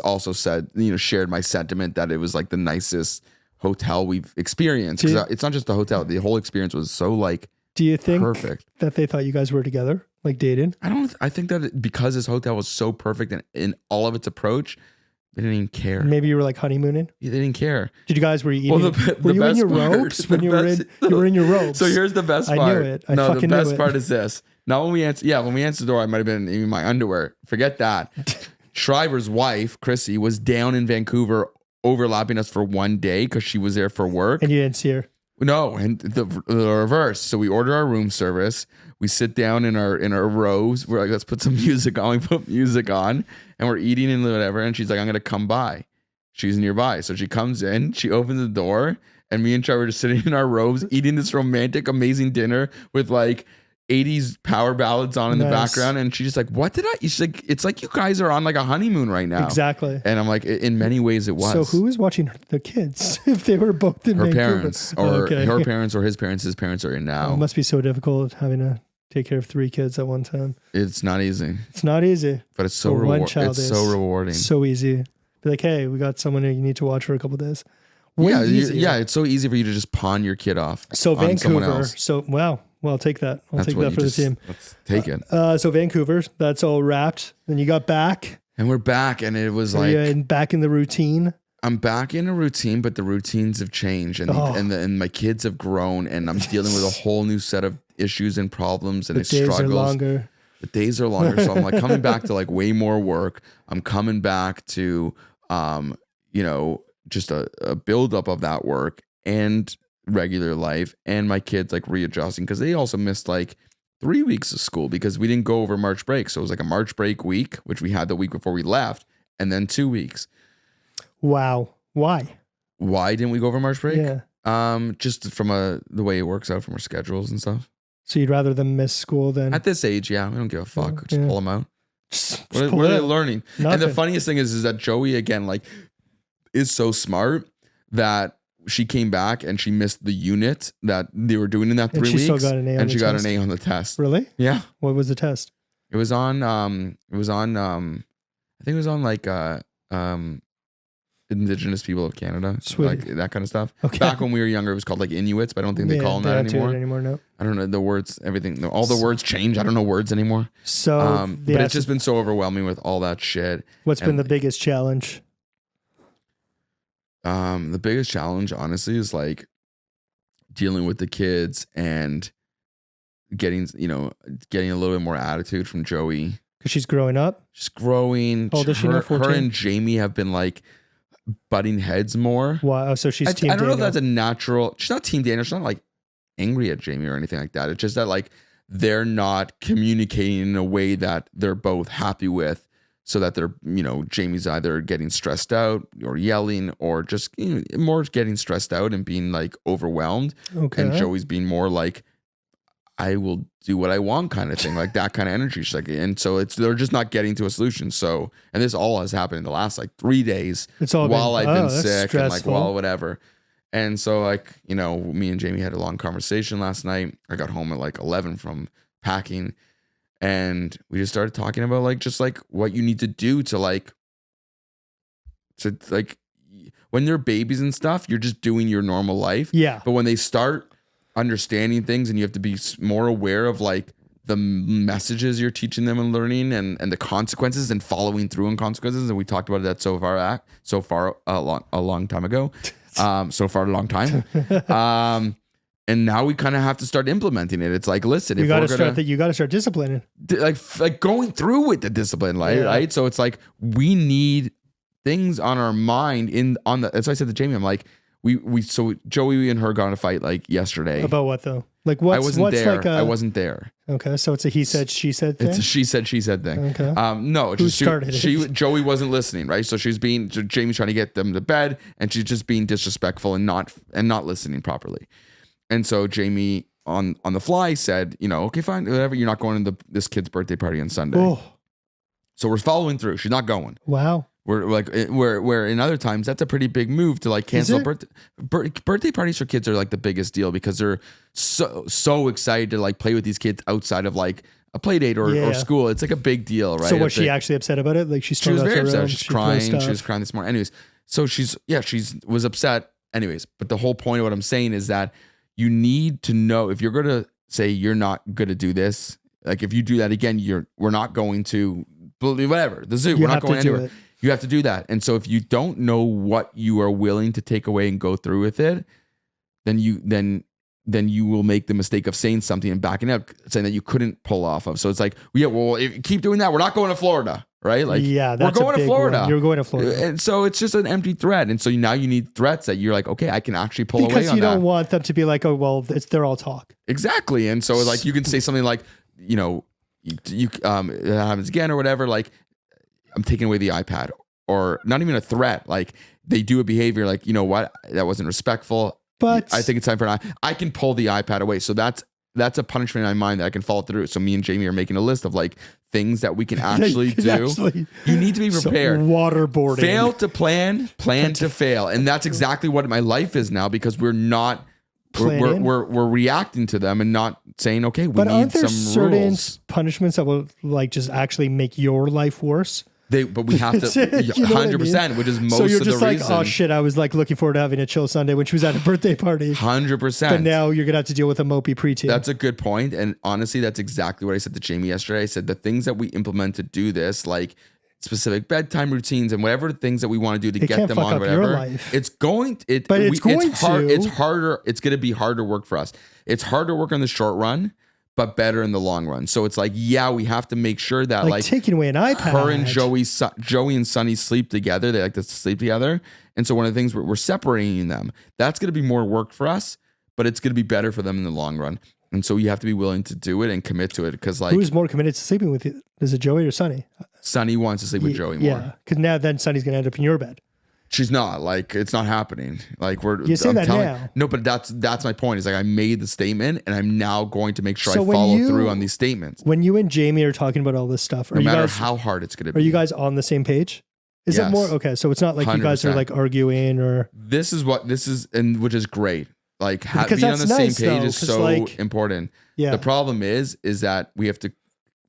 also said, shared my sentiment that it was like the nicest hotel we've experienced. Because it's not just the hotel. The whole experience was so like Do you think perfect that they thought you guys were together, like dating? I think that because his hotel was so perfect and in all of its approach, they didn't even care. Maybe you were like honeymooning. They didn't care. Did you guys were you eating? Were you in best your part- robes when you were in your robes? So here's the best part. I knew it. No, the fucking knew best it. part is this. Now when we answer the door, I might have been in my underwear. Forget that. Schreiber's wife, Chrissy, was down in Vancouver overlapping us for one day because she was there for work. And you didn't see her. No, and the reverse. So we order our room service. We sit down in our robes. We're like, let's put some music on. We put music on, and we're eating and whatever. And she's like, I'm gonna come by. She's nearby, so she comes in. She opens the door, and me and Trevor are just sitting in our robes, eating this romantic, amazing dinner with like 80s power ballads on in the background. And she's just like, what did I? She's like, it's like you guys are on like a honeymoon right now. Exactly. And I'm like, in many ways, it was. So who was watching the kids if they were both in her Vancouver? parents, or her parents, or his parents. His parents are in now. It must be so difficult having to take care of 3 kids at one time. It's not easy. It's not easy. But it's so one child It's is so rewarding. So easy. Be like, hey, we got someone who you need to watch for a couple of days. It's so easy for you to just pawn your kid off. So on someone Vancouver. else. So wow. Well, I'll take that. I'll That's take what that you for the just- team. Let's take it. So Vancouver, that's all wrapped. Then you got back. And we're back, and it was like You're back in the routine. I'm back in a routine, but the routines have changed, and and my kids have grown, and I'm dealing with a whole new set of issues and problems and The days struggles. are longer. The days are longer, so I'm like coming back to like way more work. I'm coming back to just a buildup of that work and regular life, and my kids like readjusting because they also missed like 3 weeks of school because we didn't go over March break. So it was like a March break week, which we had the week before we left, and then 2 weeks. Wow. Why? Why didn't we go over March break? Yeah. Just from the way it works out from our schedules and stuff. So you'd rather them miss school than At this age, yeah, we don't give a fuck. Just pull them out. Just What pull are they it. learning? Nothing. And the funniest thing is that Joey again like is so smart that she came back and she missed the unit that they were doing in that 3 And she weeks. still got an A on and the she got test. an A on the test. Really? Yeah. What was the test? It was on I think it was on like Indigenous people of Canada. Sweet. Like that kind of stuff. Okay. Back when we were younger, it was called like Inuits, but I don't think they call them that don't do it anymore. No. I don't know the words, everything. All the words change. I don't know words anymore. So But it's just been so overwhelming with all that shit. what's been the biggest challenge? The biggest challenge, honestly, is like dealing with the kids and getting a little bit more attitude from Joey. Because she's growing up. She's growing. How old is she now, Her 14? and Jamie have been like butting heads more. Wow. So she's team I don't know if Daniel. that's a natural. She's not team Daniel. She's not like angry at Jamie or anything like that. It's just that like they're not communicating in a way that they're both happy with. So that they're, Jamie's either getting stressed out or yelling or just more getting stressed out and being like overwhelmed. Okay. And Joey's being more like, I will do what I want kind of thing, like that kind of energy. She's like, and so they're just not getting to a solution. So, and this all has happened in the last like 3 days It's all while been- I've been that's sick and like stressful. while whatever. And so like, me and Jamie had a long conversation last night. I got home at like 11 from packing. And we just started talking about like just like what you need to do to like when they're babies and stuff, you're just doing your normal life. Yeah. But when they start understanding things and you have to be more aware of like the messages you're teaching them and learning and the consequences and following through on consequences. And we talked about that so far a long time ago. So far a long time. And now we kind of have to start implementing it. It's like, listen, you got to start disciplining, like going through with the discipline, right? So it's like, we need things on our mind that's why I said to Jamie, I'm like, so Joey and her got in a fight like yesterday. About what though? Like I wasn't there. Okay, so it's a he said she said thing. It's a she said thing. Okay. No, who started it? Joey wasn't listening, right? So Jamie's trying to get them to bed, and she's just being disrespectful and not listening properly. And so Jamie on the fly said, okay, fine, whatever. You're not going to this kid's birthday party on Sunday. Oh. So we're following through. She's not going. Wow. We're like, where in other times that's a pretty big move to like cancel birthday parties for kids are like the biggest deal because they're so excited to like play with these kids outside of like a play date or school. It's like a big deal, right? So was she actually upset about it? Like she was very upset. She's crying. She was crying this morning. Anyways, so she was upset. Anyways, but the whole point of what I'm saying is that you need to know if you're going to say you're not going to do this. Like if you do that again, we're not going to whatever the zoo. We're not going anywhere. You have to do that. And so if you don't know what you are willing to take away and go through with it, then you will make the mistake of saying something and backing up, saying that you couldn't pull off of. So it's like, if you keep doing that, we're not going to Florida, right? Like, we're going to Florida. You're going to Florida. And so it's just an empty threat. And so now you need threats that you're like, okay, I can actually pull away on that. Because you don't want them to be like, oh, well, they're all talk. Exactly. And so like you can say something like, it happens again or whatever, like, I'm taking away the iPad, or not even a threat. Like they do a behavior like, you know what, that wasn't respectful. But I think it's time for I can pull the iPad away. So that's a punishment in my mind that I can follow through. So me and Jamie are making a list of like things that we can actually do. You need to be prepared. Waterboarding. Fail to plan to fail. And that's exactly what my life is now because we're not we're reacting to them and not saying, okay, we need some certain rules. Punishments that will like just actually make your life worse? But we have to 100%, which is most of the reason. So you're just like, oh shit, I was like looking forward to having a chill Sunday when she was at a birthday party. 100%. But now you're gonna have to deal with a mopey preteen. That's a good point. And honestly, that's exactly what I said to Jamie yesterday. I said the things that we implement to do this, like specific bedtime routines and whatever things that we want to do to get them on whatever. It's going to be harder work for us. It's harder work on the short run, but better in the long run. So it's like, we have to make sure that like taking away an iPad. Her and Joey and Sunny sleep together. They like to sleep together. And so one of the things we're separating them. That's going to be more work for us, but it's going to be better for them in the long run. And so you have to be willing to do it and commit to it because like. Who's more committed to sleeping with you? Is it Joey or Sunny? Sunny wants to sleep with Joey more. Yeah, because now then Sunny's going to end up in your bed. She's not like it's not happening. Like you say that now. No, but that's my point. Is like I made the statement, and I'm now going to make sure I follow through on these statements. When you and Jamie are talking about all this stuff, no matter how hard it's going to be, are you guys on the same page? Is it more okay? So it's not like 100%. You guys are like arguing or this is, and which is great. Like being on the same page is so important. Yeah. The problem is that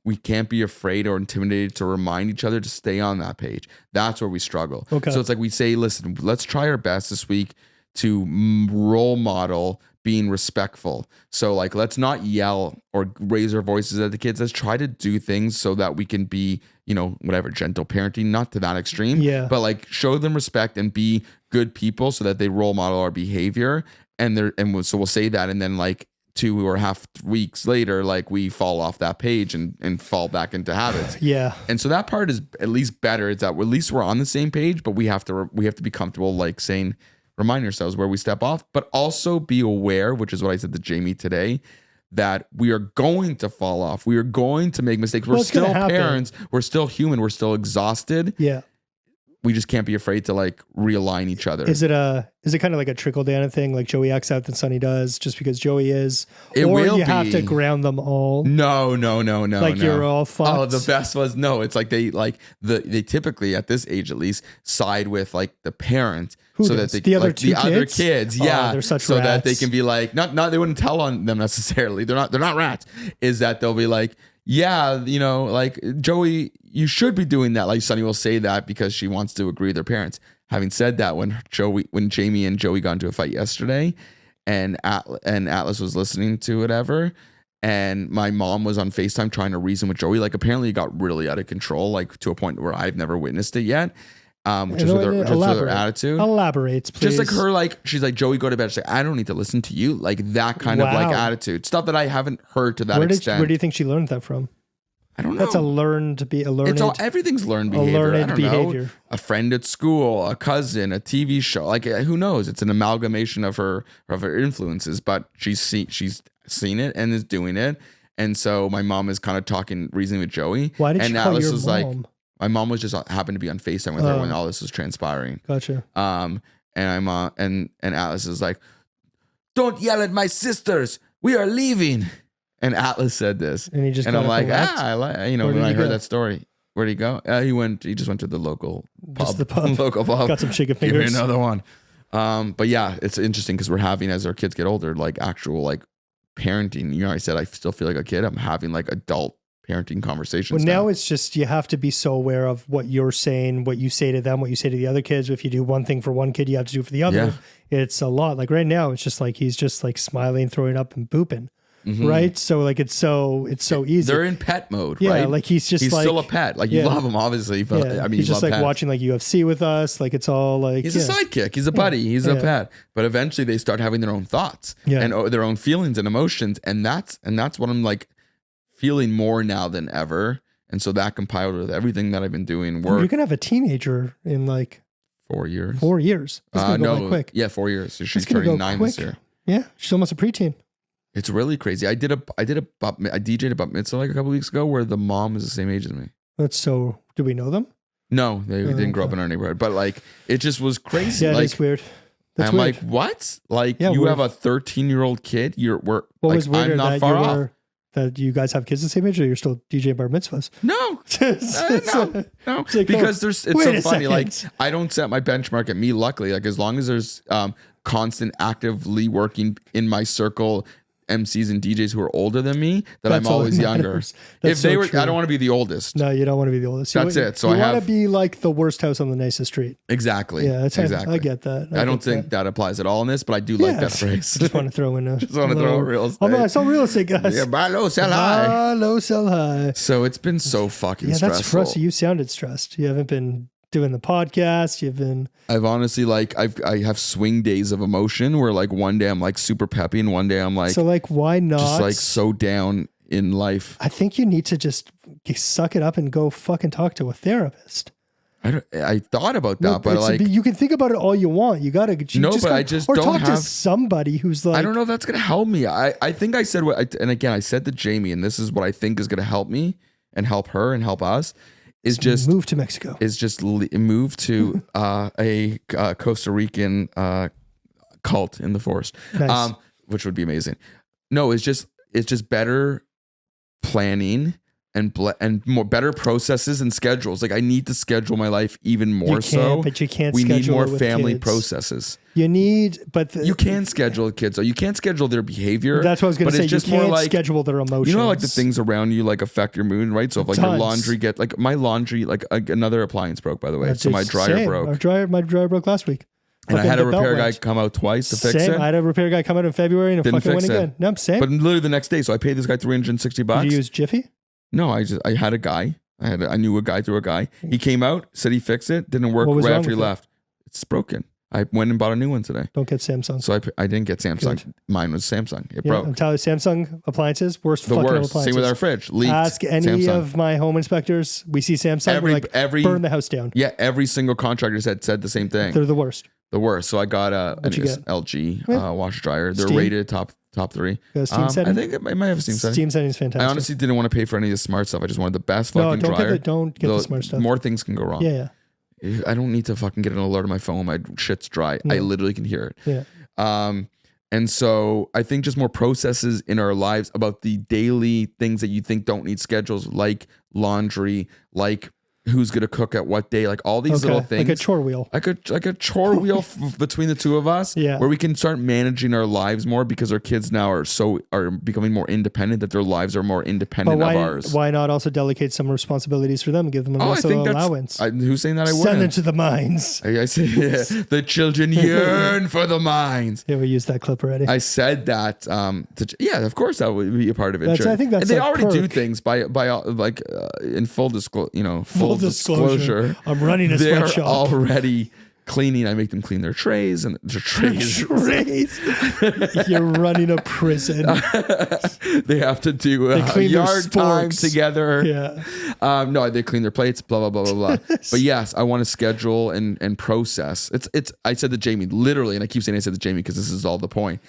we can't be afraid or intimidated to remind each other to stay on that page. That's where we struggle. Okay. So it's like we say, listen, let's try our best this week to role model being respectful. So like, let's not yell or raise our voices at the kids. Let's try to do things so that we can be, whatever, gentle parenting, not to that extreme, but like show them respect and be good people so that they role model our behavior. So we'll say that. And then like 2 or half weeks later, like we fall off that page and fall back into habits. Yeah. And so that part is at least better. It's that at least we're on the same page, but we have to be comfortable, like saying, remind ourselves where we step off, but also be aware, which is what I said to Jamie today, that we are going to fall off. We are going to make mistakes. We're still parents. We're still human. We're still exhausted. Yeah. We just can't be afraid to like realign each other. Is it kind of like a trickle down thing, like Joey acts out than Sunny does, just because Joey is? Have to ground them all? No. Like you're all fucked. Oh, the best was no. It's like they typically at this age at least side with like the parent, so that they other kids, yeah, they're such so rats. that they can be like not they wouldn't tell on them necessarily. They're not rats. Is that they'll be like, yeah, like Joey, you should be doing that. Like Sunny will say that because she wants to agree with her parents. having said that, when Jamie and Joey got into a fight yesterday, and Atlas was listening to whatever, and my mom was on FaceTime trying to reason with Joey, like apparently it got really out of control, like to a point where I've never witnessed it yet. Just with her attitude. Elaborate, please. Just like her, like she's like, Joey, go to bed. She's like, I don't need to listen to you. Like that kind of like attitude. Stuff that I haven't heard to that extent. Where do you think she learned that from? I don't know. That's everything's learned behavior. learned I don't behavior. know. A friend at school, a cousin, a TV show. Like who knows? It's an amalgamation of her influences, but she's seen it and is doing it. And so my mom is kind of reasoning with Joey. Why did and you call Atlas your was mom? Like, my mom was just happened to be on FaceTime with her when all this was transpiring. Gotcha. And and Atlas is like, don't yell at my sisters. We are leaving. And Atlas said this. And I'm like, when I heard that story, where'd he go? He just went to the local pub. Just the pub. Local pub. Got some chicken fingers. Give me another one. But yeah, it's interesting because we're having, as our kids get older, like actual like parenting. You know, I said I still feel like a kid. I'm having like adult parenting conversations. Well, now it's just you have to be so aware of what you're saying, what you say to them, what you say to the other kids. If you do one thing for one kid, you have to do for the other. Yeah. It's a lot. Like right now, it's just like he's just like smiling, throwing up, and booping. Mm-hmm. Right. So like it's so easy. They're in pet mode. Yeah. Right? Like he's still a pet. Like you love him, obviously. But I mean, he's just like pets. Watching like UFC with us. Like it's all like he's a sidekick. He's a buddy. He's a pet. But eventually they start having their own thoughts and their own feelings and emotions, and that's what I'm like feeling more now than ever. And so that compiled with everything that I've been doing. You're gonna have a teenager in like 4 years. 4 years. It's gonna go quick. Yeah, 4 years. So she's turning 9 this year. Yeah, she's almost a preteen. It's really crazy. I DJ'd a bat mitzvah like a couple weeks ago where the mom is the same age as me. That's so. Do we know them? No, they didn't grow up in our neighborhood. But like, it just was crazy. Yeah, like, it's weird. I'm like, what? Like, you have a 13-year-old kid. What was weirder, I'm not far off. That you guys have kids the same age, or you're still DJing bar mitzvahs? No, no. Like, because it's so funny. Second. Like, I don't set my benchmark at me. Luckily, like as long as there's constant, actively working in my circle MCs and DJs who are older than me, that I'm always younger. If they were, I don't want to be the oldest. No, you don't want to be the oldest. That's it. So you want to be like the worst house on the nicest street. Exactly. Yeah, exactly. I get that. I don't think that applies at all in this, but I do like that phrase. Just want to throw in real estate. Oh no, I sell real estate, guys. Yeah, buy low, sell high. Buy low, sell high. So it's been so fucking stressful. That's for us. You sounded stressed. You haven't been doing the podcast. I've honestly I have swing days of emotion where like one day I'm like super peppy and one day I'm like, so like, why not just like so down in life? I think you need to just suck it up and go fucking talk to a therapist. I thought about that, but like, you can think about it all you want. You gotta I just or don't talk have to somebody who's like, I don't know if that's gonna help me. I think I said and again I said to Jamie, and this is what I think is gonna help me and help her and help us. Is just move to Mexico. Is just move to a Costa Rican cult in the forest, nice. Which would be amazing. No, it's just better planning and more better processes and schedules. Like I need to schedule my life even more but you can't. We need more family kids. Processes. You need, you can schedule kids. So you can't schedule their behavior. That's what I was going to say. It's just you can't more like schedule their emotions. You know, like the things around you like affect your mood, right? So if like your laundry my laundry, like another appliance broke, by the way. So my dryer broke. My dryer broke last week. And I had a repair guy come out twice to fix it. I had a repair guy come out in February and Didn't fucking went fix again. No, I'm saying. But literally the next day, so I paid this guy $360. Did you use Jiffy? No, I had a guy. I knew a guy through a guy. He came out, said he fixed it, didn't work right after he left. It's broken. I went and bought a new one today. Don't get Samsung. So I didn't get Samsung. Good. Mine was Samsung. It broke. I'm telling you, Samsung appliances, worst the fucking worst. appliances. Same with our fridge. Leaked. Ask any Samsung. of my home inspectors. We see Samsung. We're like, burn the house down. Yeah, every single contractor said the same thing. They're the worst. The worst. So I got an LG washer dryer. They're Steam? rated top 3. Steam setting? I think it might have a Steam setting. Steam setting is fantastic. I honestly didn't want to pay for any of the smart stuff. I just wanted the best fucking dryer. Don't get the smart stuff. More things can go wrong. Yeah. I don't need to fucking get an alert on my phone. My shit's dry. No. I literally can hear it. Yeah. And so I think just more processes in our lives about the daily things that you think don't need schedules, like laundry, like who's going to cook at what day, like all these little things. Like a chore wheel. Like a chore wheel between the two of us, where we can start managing our lives more, because our kids now are becoming more independent, that their lives are more independent of ours. Why not also delegate some responsibilities for them and give them a nice little allowance? Who's saying that I wouldn't? Send them to the mines. I say the children yearn for the mines. Yeah, we used that clip already. I said that. Of course that would be a part of it. I think that's and they like already do perk. things by in full disclosure. Full disclosure. I'm running a They're sweatshop. already cleaning. I make them clean their trays and their trays. You're running a prison. They have to do yard time together. Yeah. No, they clean their plates. Blah blah blah blah blah. But yes, I want to schedule and process. It's. I said to Jamie literally, and I keep saying I said to Jamie because this is all the point.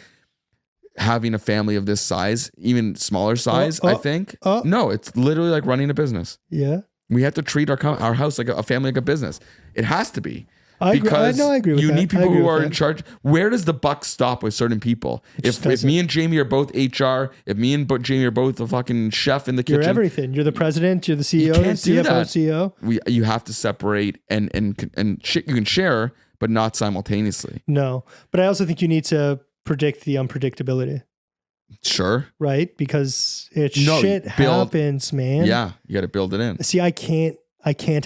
Having a family of this size, even smaller size, I think. No, it's literally like running a business. Yeah. We have to treat our house like a family, like a business. It has to be. I agree with that. You need people who are in charge. Where does the buck stop with certain people? If me and Jamie are both HR, if me and Jamie are both a fucking chef in the kitchen. You're everything. You're the president. You're the CEO. You can't do CFO, that. CEO. You have to separate and you can share, but not simultaneously. No, but I also think you need to predict the unpredictability. Sure. Right? Because shit happens, man. Yeah, you got to build it in. See, I can't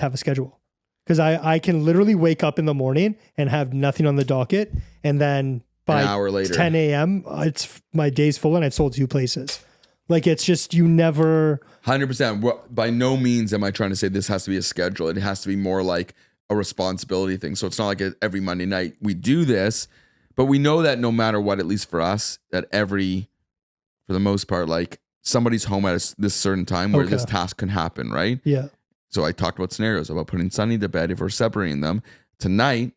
have a schedule because I can literally wake up in the morning and have nothing on the docket, and then by an hour later, 10 a.m., it's my day's full and I've sold 2 places. Like it's just you never 100%. By no means am I trying to say this has to be a schedule. It has to be more like a responsibility thing. So it's not like every Monday night we do this, but we know that no matter what, at least for us, that for the most part, like somebody's home at this certain time where this task can happen, right? Yeah. So I talked about scenarios about putting Sunny to bed if we're separating them. Tonight,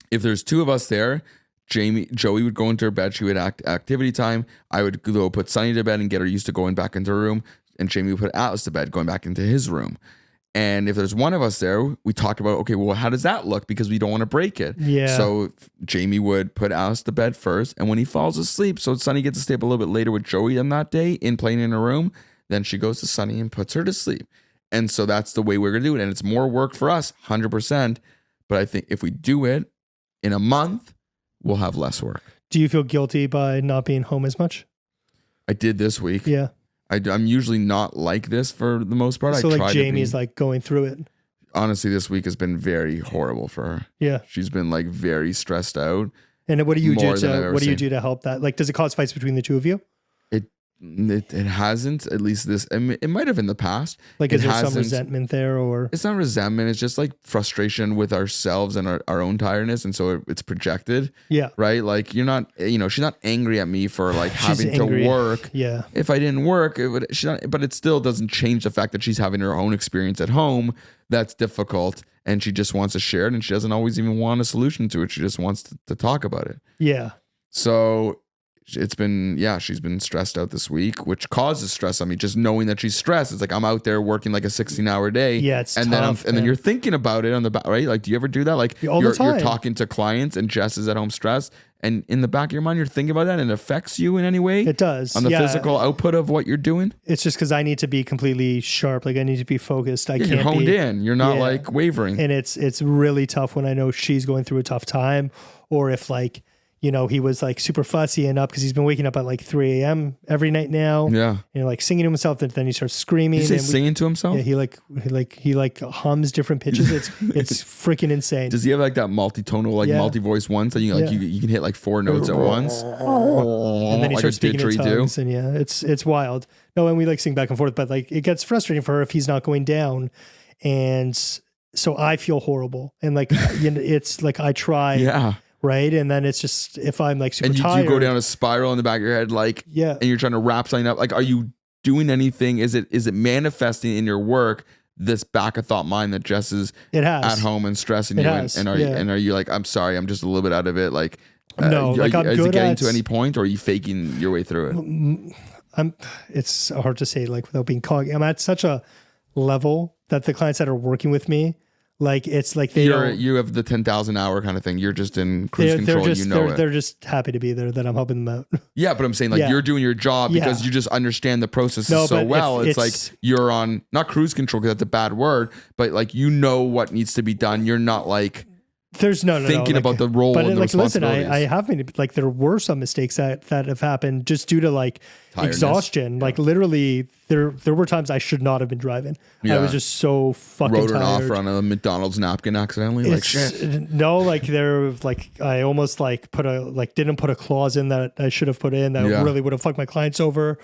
if there's 2 of us there, Joey would go into her bed. She would activity time. I would go put Sunny to bed and get her used to going back into her room. And Jamie would put Atlas to bed, going back into his room. And if there's one of us there, we talked about, okay, well, how does that look? Because we don't want to break it. Yeah. So Jamie would put Alice to bed first. And when he falls asleep, so Sunny gets to stay up a little bit later with Joey on that day, playing in her room, then she goes to Sunny and puts her to sleep. And so that's the way we're going to do it. And it's more work for us, 100%. But I think if we do it in a month, we'll have less work. Do you feel guilty by not being home as much? I did this week. Yeah. I'm usually not like this for the most part. So like Jamie's like going through it. Honestly, this week has been very horrible for her. Yeah. She's been like very stressed out. And what do you do to help that? Like, does it cause fights between the 2 of you? It hasn't, at least this. I mean, it might have in the past. Like, is there some resentment there, or it's not resentment? It's just like frustration with ourselves and our own tiredness, and so it's projected. Yeah, right. Like she's not angry at me for like having to work. Yeah, if I didn't work, but it still doesn't change the fact that she's having her own experience at home that's difficult, and she just wants to share it, and she doesn't always even want a solution to it. She just wants to talk about it. Yeah. So she's been stressed out this week, which causes stress on me. Just knowing that she's stressed, it's like I'm out there working like a 16-hour day. Yeah, it's and tough, then you're thinking about it on the back, right? Like, do you ever do that? Like, all the time. You're talking to clients, and Jess is at home stressed, and in the back of your mind, you're thinking about that, and it affects you in any way. It does on the physical output of what you're doing. It's just because I need to be completely sharp. Like I need to be focused. I can't you're honed in. You're not like wavering. And it's really tough when I know she's going through a tough time, or if like, he was like super fussy and up because he's been waking up at like 3 a.m. every night now. Yeah. And like singing to himself. Then he starts screaming. Did you say singing to himself? Yeah. He hums different pitches. It's freaking insane. Does he have like that multi-tonal, multi-voice one? So you can hit like 4 notes at once. And then he starts speaking in tongues. Do. And it's wild. No, and we like sing back and forth, but like it gets frustrating for her if he's not going down. And so I feel horrible. And like, it's like I try. Yeah. Right. And then it's just, if I'm like super tired. And you do go down a spiral in the back of your head, like, and you're trying to wrap something up. Like, are you doing anything? Is it manifesting in your work, this back of thought mind that Jess is at home and stressing you? And are you like, I'm sorry, I'm just a little bit out of it? Like, no, like is it getting to any point, or are you faking your way through it? It's hard to say, like, without being cocky. I'm at such a level that the clients that are working with me, Like it's like you have the 10,000 hour kind of thing. You're just in cruise control. They're just happy to be there that I'm helping them out. Yeah, but I'm saying like you're doing your job because you just understand the processes so well. It's like you're on not cruise control because that's a bad word, but like you know what needs to be done. You're not like there's thinking about the role and the responsibilities. Listen, I have made like there were some mistakes that have happened just due to like tiredness. Exhaustion. Yeah. Like literally, there were times I should not have been driving. Yeah. I was just so fucking wrote tired. Wrote an offer on a McDonald's napkin accidentally. Like shit. No, like there, like I almost like didn't put a clause in that I should have put in that really would have fucked my clients over.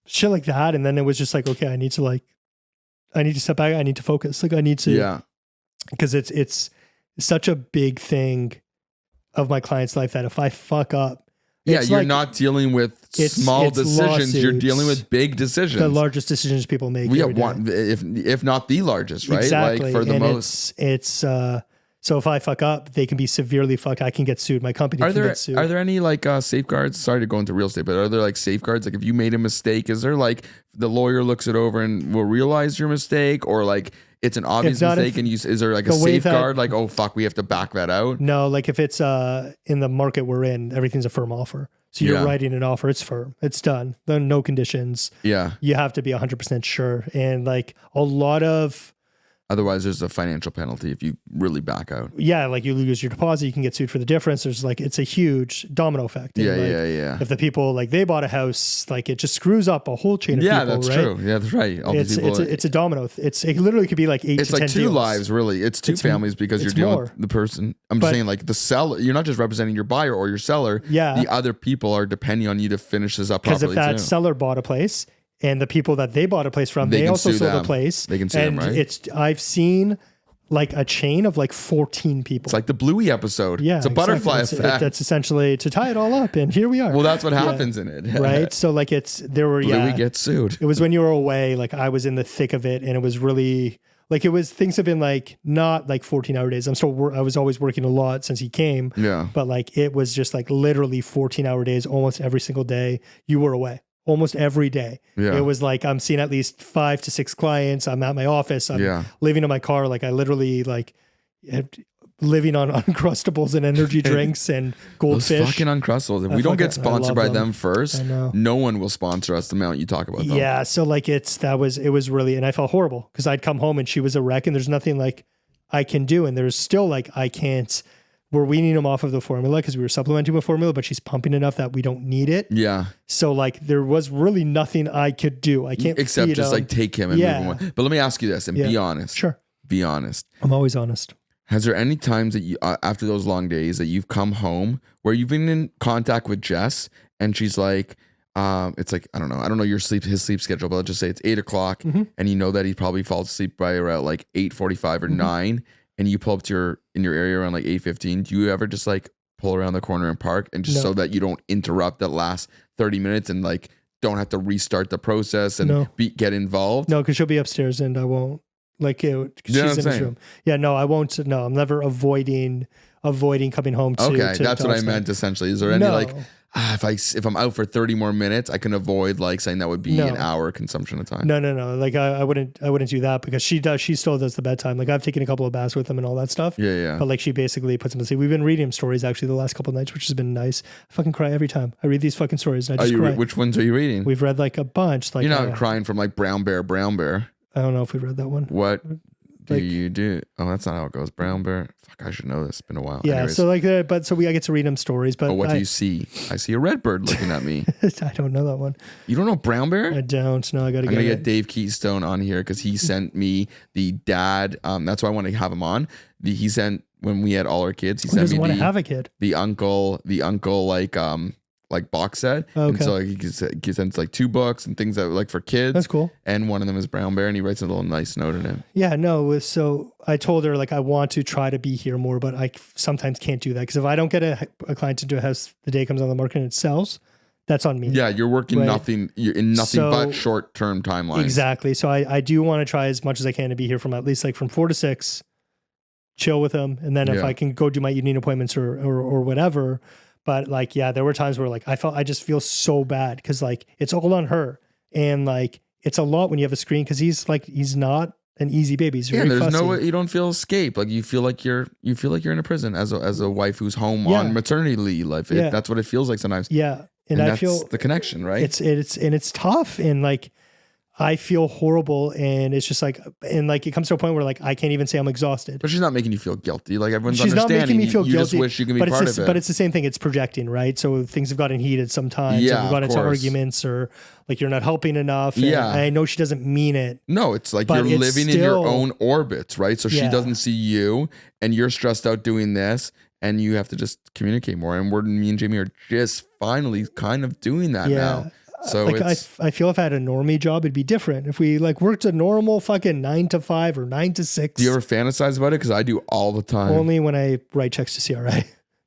Shit like that, and then it was just like, okay, I need to step back. I need to focus. Like I need to, because it's such a big thing of my client's life that if I fuck up, you're like, not dealing with small decisions. Lawsuits, you're dealing with big decisions. The largest decisions people make. We have one, if not the largest, right? Exactly. Like for the and most. So if I fuck up, they can be severely fucked. I can get sued. My company can get sued. Are there any like safeguards? Sorry to go into real estate, but are there like safeguards? Like if you made a mistake, is there like the lawyer looks it over and will realize your mistake, or like it's an obvious mistake and is there like a safeguard? Like, oh fuck, we have to back that out? No, like if it's in the market we're in, everything's a firm offer. So you're writing an offer, it's firm, it's done. There are no conditions. Yeah. You have to be 100% sure. And like a lot of, otherwise, there's a financial penalty if you really back out. Yeah, like you lose your deposit, you can get sued for the difference. There's like, it's a huge domino effect. Yeah, like, If the people, like they bought a house, like it just screws up a whole chain of people, that's right? true. Yeah, that's right. It's a domino. It literally could be like 8 to 10 It's like two deals. lives, really. It's two families because you're dealing with the person. I'm just saying like the seller, you're not just representing your buyer or your seller. Yeah. The other people are depending on you to finish this up properly. Because if that seller bought a place and the people that they bought a place from, they also sold a place. They can sue them, right? I've seen like a chain of like 14 people. It's like the Bluey episode. Yeah, it's a butterfly effect. That's essentially to tie it all up, and here we are. Well, that's what happens in it, right? So like Bluey gets sued. It was when you were away. Like I was in the thick of it, and it was really like things have been like not like 14-hour days. I was always working a lot since he came. Yeah, but like it was just like literally 14-hour days almost every single day. You were away. Almost every day. Yeah. It was like I'm seeing at least 5 to 6 clients. I'm at my office. I'm living in my car. Like I literally like living on Uncrustables and energy drinks and goldfish. Those fucking Uncrustables. If we don't get sponsored by them first, no one will sponsor us the amount you talk about them. Yeah. So like it was really, and I felt horrible because I'd come home and she was a wreck and there's nothing like I can do. And there's still like, we're weaning them off of the formula because we were supplementing with formula, but she's pumping enough that we don't need it. Yeah. So like there was really nothing I could do. I can't except just like take him and move him away. But let me ask you this and be honest. Sure. Be honest. I'm always honest. Has there any times that you, after those long days, that you've come home where you've been in contact with Jess and she's like, it's like, I don't know his sleep schedule, but let's just say it's 8 o'clock and you know that he probably falls asleep by around like 8:45 or 9. And you pull up to in your area around like 8:15, do you ever just like pull around the corner and park and just so that you don't interrupt that last 30 minutes and like don't have to restart the process and get involved? No, because she'll be upstairs and I won't she's in his room. Yeah, no, I won't. No, I'm never avoiding coming home to. Okay, that's what I meant essentially. Is there any like if I'm out for 30 more minutes, I can avoid like saying that would be an hour consumption of time. No. Like I wouldn't do that because she still does the bedtime. Like I've taken a couple of baths with him and all that stuff. Yeah. But like she basically puts him to sleep. We've been reading him stories actually the last couple of nights, which has been nice. I fucking cry every time I read these fucking stories. And I just cry. Which ones are you reading? We've read like a bunch. Like you're not crying from like Brown Bear. I don't know if we read that one. What do you do? Oh, that's not how it goes. Brown Bear. Fuck, I should know this. It's been a while. Yeah. Anyways. So like I get to read him stories. But what do you see? I see a red bird looking at me. I don't know that one. You don't know Brown Bear? I don't. No, I'm gonna get Dave Keystone on here because he sent me the dad. That's why I want to have him on. He sent when we had all our kids. He sent me want to have a kid. The uncle like box set. Okay. And so he sends like 2 books and things that like for kids. That's cool. And one of them is Brown Bear and he writes a little nice note in it. Yeah, no. So I told her like I want to try to be here more, but I sometimes can't do that because if I don't get a client into a house the day it comes on the market and it sells, that's on me. Yeah, you're working you're in nothing but short-term timelines. Exactly. So I do want to try as much as I can to be here from at least like from 4 to 6, chill with him. And then if I can go do my evening appointments or whatever. But like, there were times where like I just feel so bad because like it's all on her and like it's a lot when you have a screen because he's not an easy baby. He's Yeah, very there's fussy. you don't feel escape. Like you feel like you're in a prison as a wife who's home on maternity leave. Like Yeah. that's what it feels like sometimes. Yeah. And I that's feel the connection, right? it's tough. And like, I feel horrible, and it's just like, and like it comes to a point where like I can't even say I'm exhausted. But she's not making you feel guilty. Like everyone's She's not understanding. making me feel you guilty. just wish you could be but part it's of it. But it's the same thing. It's projecting, right? So things have gotten heated sometimes. Yeah, and we've got of into course. arguments, or like you're not helping enough. And Yeah. I know she doesn't mean it. No, it's like But you're it's living in your still- own orbit, right? So she Yeah. doesn't see you, and you're stressed out doing this, and you have to just communicate more. And me and Jamie are just finally kind of doing that now. So like it's I feel if I had a normie job, it'd be different. If we like worked a normal fucking 9 to 5 or 9 to 6. do you ever fantasize about it? Because I do all the time. Only when I write checks to CRA.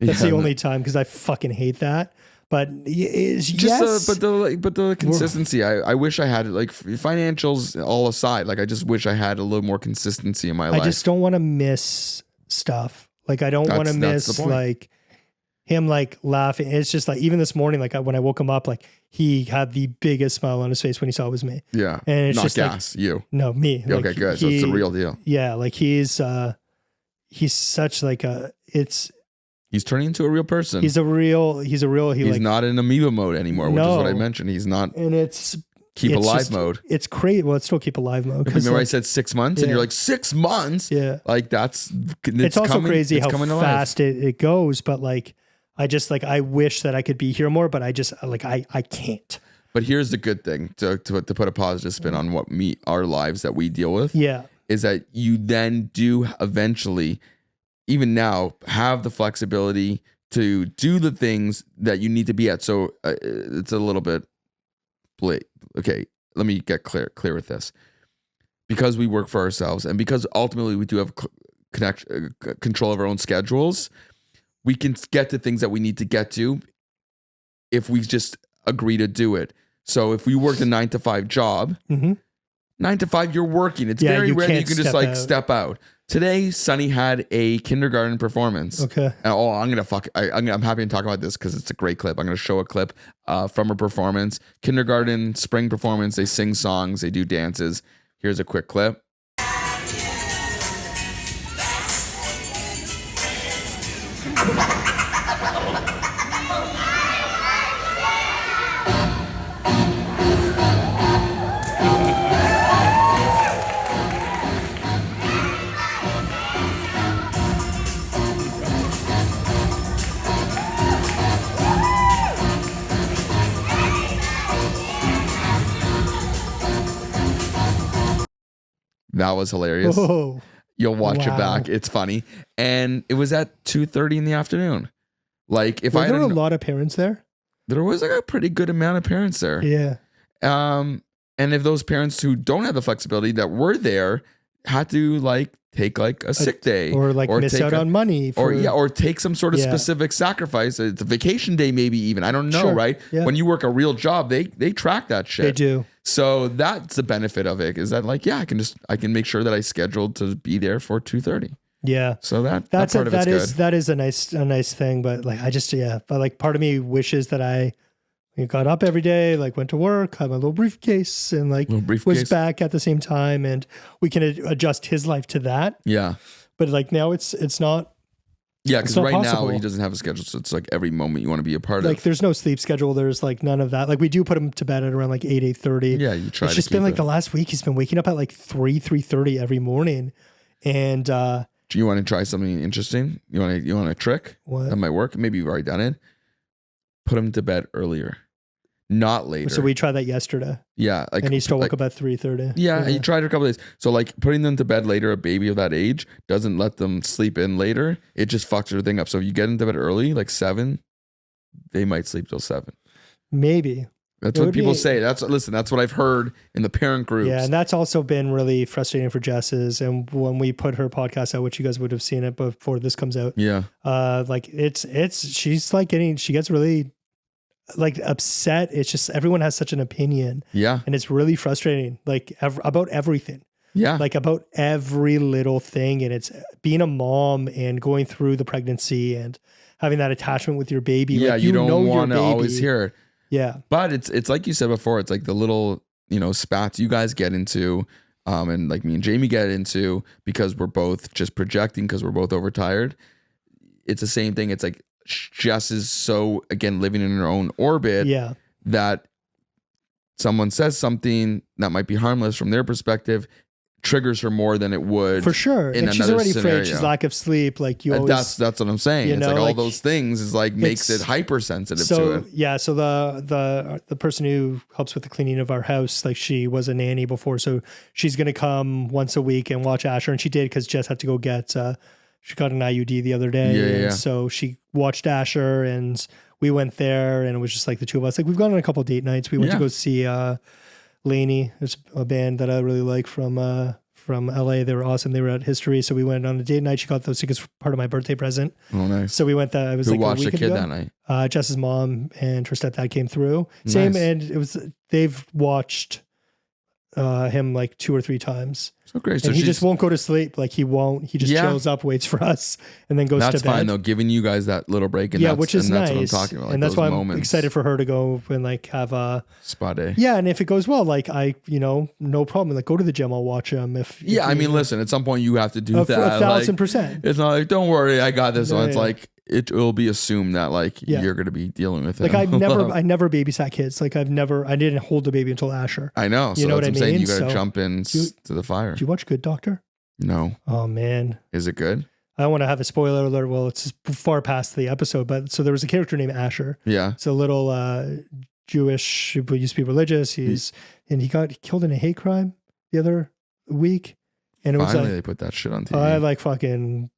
That's Yeah. the only time, because I fucking hate that. But it's Just but the consistency. I wish I had it. Like financials all aside. Like I just wish I had a little more consistency in my life. I just don't want to miss stuff. Like I don't want to That's the miss point. like him like laughing. It's just like even this morning, like when I woke him up, like he had the biggest smile on his face when he saw it was me. Yeah, And it's not just like- gas. You No, me. okay? Like, Good. So it's the real deal. Yeah, like he's such like a it's He's turning into a real person. he's a real He's like not in amoeba mode anymore, which is what I No. mentioned. He's not and it's keep it's alive just- mode. It's crazy. Well, it's still keep alive mode. 'cause, Remember I like, said 6 months, and Yeah. you're like 6 months. yeah. Like it's It's also crazy how coming to life. fast it goes, but like I just like I wish that I could be here more, but I just like I can't. But here's the good thing to put a positive spin on what our lives that we deal with Yeah. is that you then do eventually, even now, have the flexibility to do the things that you need to be at. So it's a little bit okay. Let me get clear with this. Because we work for ourselves, and because ultimately we do have control of our own schedules, we can get to things that we need to get to if we just agree to do it. So if we worked a 9 to 5 job, Mm-hmm. 9 to 5, you're working. It's Yeah, very you rare that you can't can just step like out. step out. Today, Sunny had a kindergarten performance. Okay. And, I'm happy to talk about this because it's a great clip. I'm gonna show a clip from her performance. Kindergarten spring performance. They sing songs. They do dances. Here's a quick clip. That was hilarious. Whoa. You'll watch it Wow. back. It's funny. And it was at 2:30 in the afternoon. Like if Were I there a hadn't, lot of parents there? there was like a pretty good amount of parents there. Yeah. And if those parents who don't have the flexibility that were there had to like take like a sick day Or like miss take out on money for or take some sort of Yeah. specific sacrifice. It's a vacation day, maybe even. I don't know, Sure. right? Yeah. When you work a real job, they track that shit. they do. So that's the benefit of it, is that like, yeah, I can make sure that I scheduled to be there for 2:30. Yeah. So that That's part of it's good. that is a nice thing, but like I just but like part of me wishes that I got up every day, like went to work, had my little briefcase, and like Little briefcase. was back at the same time, and we can adjust his life to that. Yeah. But like now it's not Yeah, It's because not right now possible. he doesn't have a schedule, so it's like every moment you want to be a part like of. there's no sleep schedule. There's like none of that. Like we do put him to bed at around like 8:30. Yeah, you try It's to just been keep like it. the last week he's been waking up at like 3:30 every morning, and Do you want to try something interesting? You want a trick what? that might work? Maybe you've already done it. Put him to bed earlier, not later. So we tried that yesterday, yeah, like and he still like, woke up at 3:30. Yeah, you tried it a couple days. So like putting them to bed later, a baby of that age doesn't let them sleep in later. It just fucks their thing up. So if you get into bed early, like 7, they might sleep till 7. Maybe. That's It what would people be- say. That's what I've heard in the parent groups. Yeah, and that's also been really frustrating for Jess's. And when we put her podcast out, which you guys would have seen it before this comes out, Yeah. like she's like she gets really like upset. It's just everyone has such an opinion, Yeah. and it's really frustrating. Like about everything, Yeah. like about every little thing. And it's being a mom and going through the pregnancy and having that attachment with your baby. Yeah. like, You don't know your want to always baby. hear it. Yeah, But it's like you said before, it's like the little, spats you guys get into and like me and Jamie get into because we're both just projecting because we're both overtired. It's the same thing. It's like Jess is so, again, living in her own orbit that someone says something that might be harmless from their perspective triggers her more than it would for sure. In and she's already scenario. afraid. She's lack of sleep. Like you always, that's what I'm saying. It's like all those things is like makes it hypersensitive to it. Yeah. So the person who helps with the cleaning of our house, like she was a nanny before, so she's gonna come once a week and watch Asher, and she did because Jess had to go get. She got an IUD the other day, and so she watched Asher, and we went there, and it was just like the two of us. Like we've gone on a couple of date nights. We went to go see Laney. There's a band that I really like from LA. They were awesome. They were at History, so we went on a date night. She got those tickets for part of my birthday present. Oh, nice. So we went that. It was like watched a week the kid ago. that night? Jess's mom and her stepdad came through. Same, and it was they've watched him like 2 or 3 times. So great. And he just won't go to sleep. Like he won't. He just chills up, waits for us, and then goes to bed. That's fine though, giving you guys that little break. And which is nice. That's what I'm talking about. Like and that's why moments. I'm excited for her to go and like have a spa day. Yeah, and if it goes well, like no problem. Like go to the gym, I'll watch him. If I mean, listen, at some point you have to do that. 1,000%. It's not like, don't worry, I got this one. It's like it will be assumed that like you're going to be dealing with it. Like I never babysat kids. Like I didn't hold the baby until Asher. I know. So you know what I'm saying. You got to jump in to the fire. Did you watch Good Doctor? No. Oh man. Is it good? I don't want to have a spoiler alert. Well, it's far past the episode, but so there was a character named Asher. Yeah. It's a little Jewish, who used to be religious. And he got killed in a hate crime the other week. And it was finally like, they put that shit on TV. I like fucking.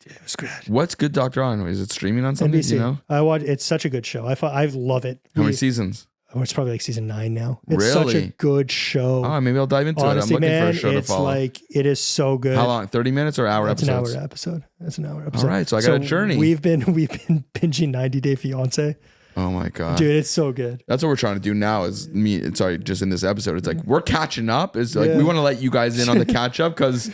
It was good. What's Good Doctor on? Is it streaming on something? NBC. You know? I watch. It's such a good show. I love it. How many seasons? It's probably like season 9 now. It's really? such a good show. Oh, maybe I'll dive into Honestly, it. I'm looking man, for a show to follow. It's like, it is so good. How long? 30 minutes or hour episodes? It's an hour episode. It's an hour episode. All right, so I got a journey. We've been binging 90 Day Fiance. Oh my God. Dude, it's so good. That's what we're trying to do now is just in this episode. It's like, we're catching up. It's like, we want to let you guys in on the catch up because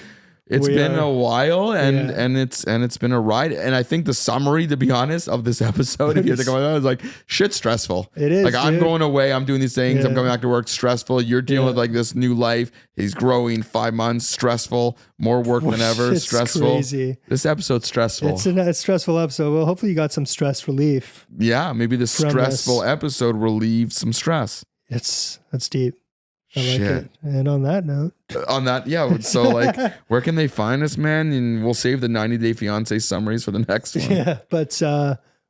it's been a while and it's been a ride. And I think the summary, to be honest, of this episode, if you have to go on, is like, shit's stressful. It is. Like, I'm going away. I'm doing these things. I'm coming back to work. Stressful. You're dealing with like this new life. He's growing 5 months. Stressful. More work than ever. Stressful. Crazy. This episode's stressful. It's a stressful episode. Well, hopefully you got some stress relief. Yeah. Maybe the stressful episode relieves some stress. That's deep. I like it. And on that note. So like, where can they find us, man? And we'll save the 90 Day Fiance summaries for the next one. Yeah, but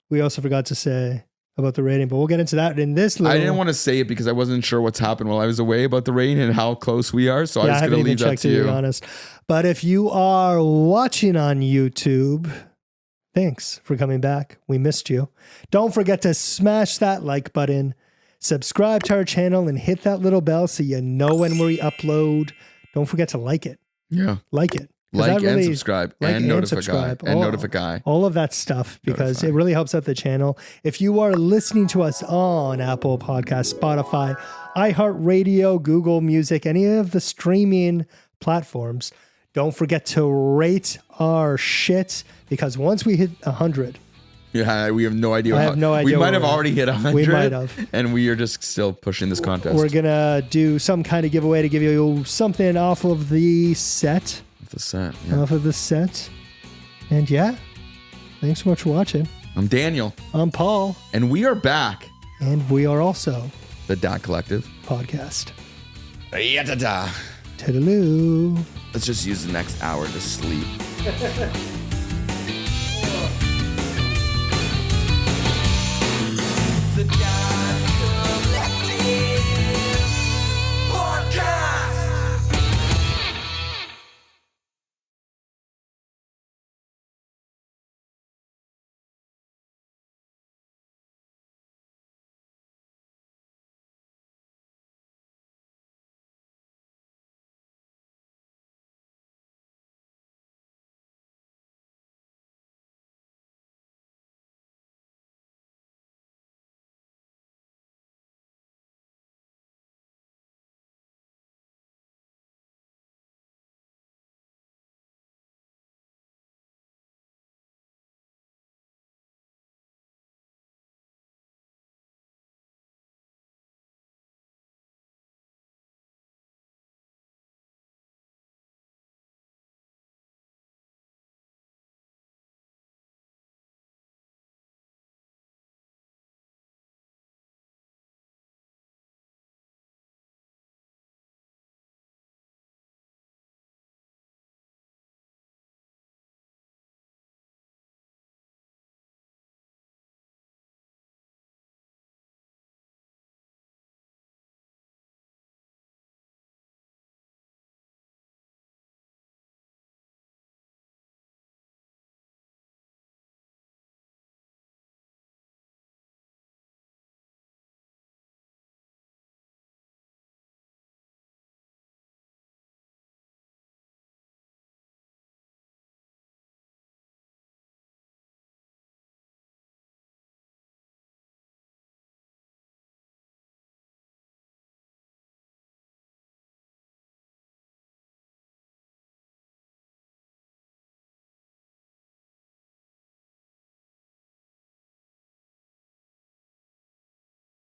we also forgot to say about the rating, but we'll get into that in this little... I didn't want to say it because I wasn't sure what's happened while I was away about the rating and how close we are. So I was going to leave that to you. To be honest. But if you are watching on YouTube, thanks for coming back. We missed you. Don't forget to smash that like button. Subscribe to our channel and hit that little bell so you know when we upload. Don't forget to like it. Yeah. Like it. Like and subscribe. And notify. All of that stuff because it really helps out the channel. If you are listening to us on Apple Podcasts, Spotify, iHeartRadio, Google Music, any of the streaming platforms, don't forget to rate our shit because once we hit 100, yeah, we have no idea. I have no idea. We might have already hit 100. We might have. And we are just still pushing this contest. We're going to do some kind of giveaway to give you something off of the set. Off of the set. And thanks so much for watching. I'm Daniel. I'm Paul. And we are back. And we are also the Dad Collective podcast. Yadada. Toodaloo. Let's just use the next hour to sleep.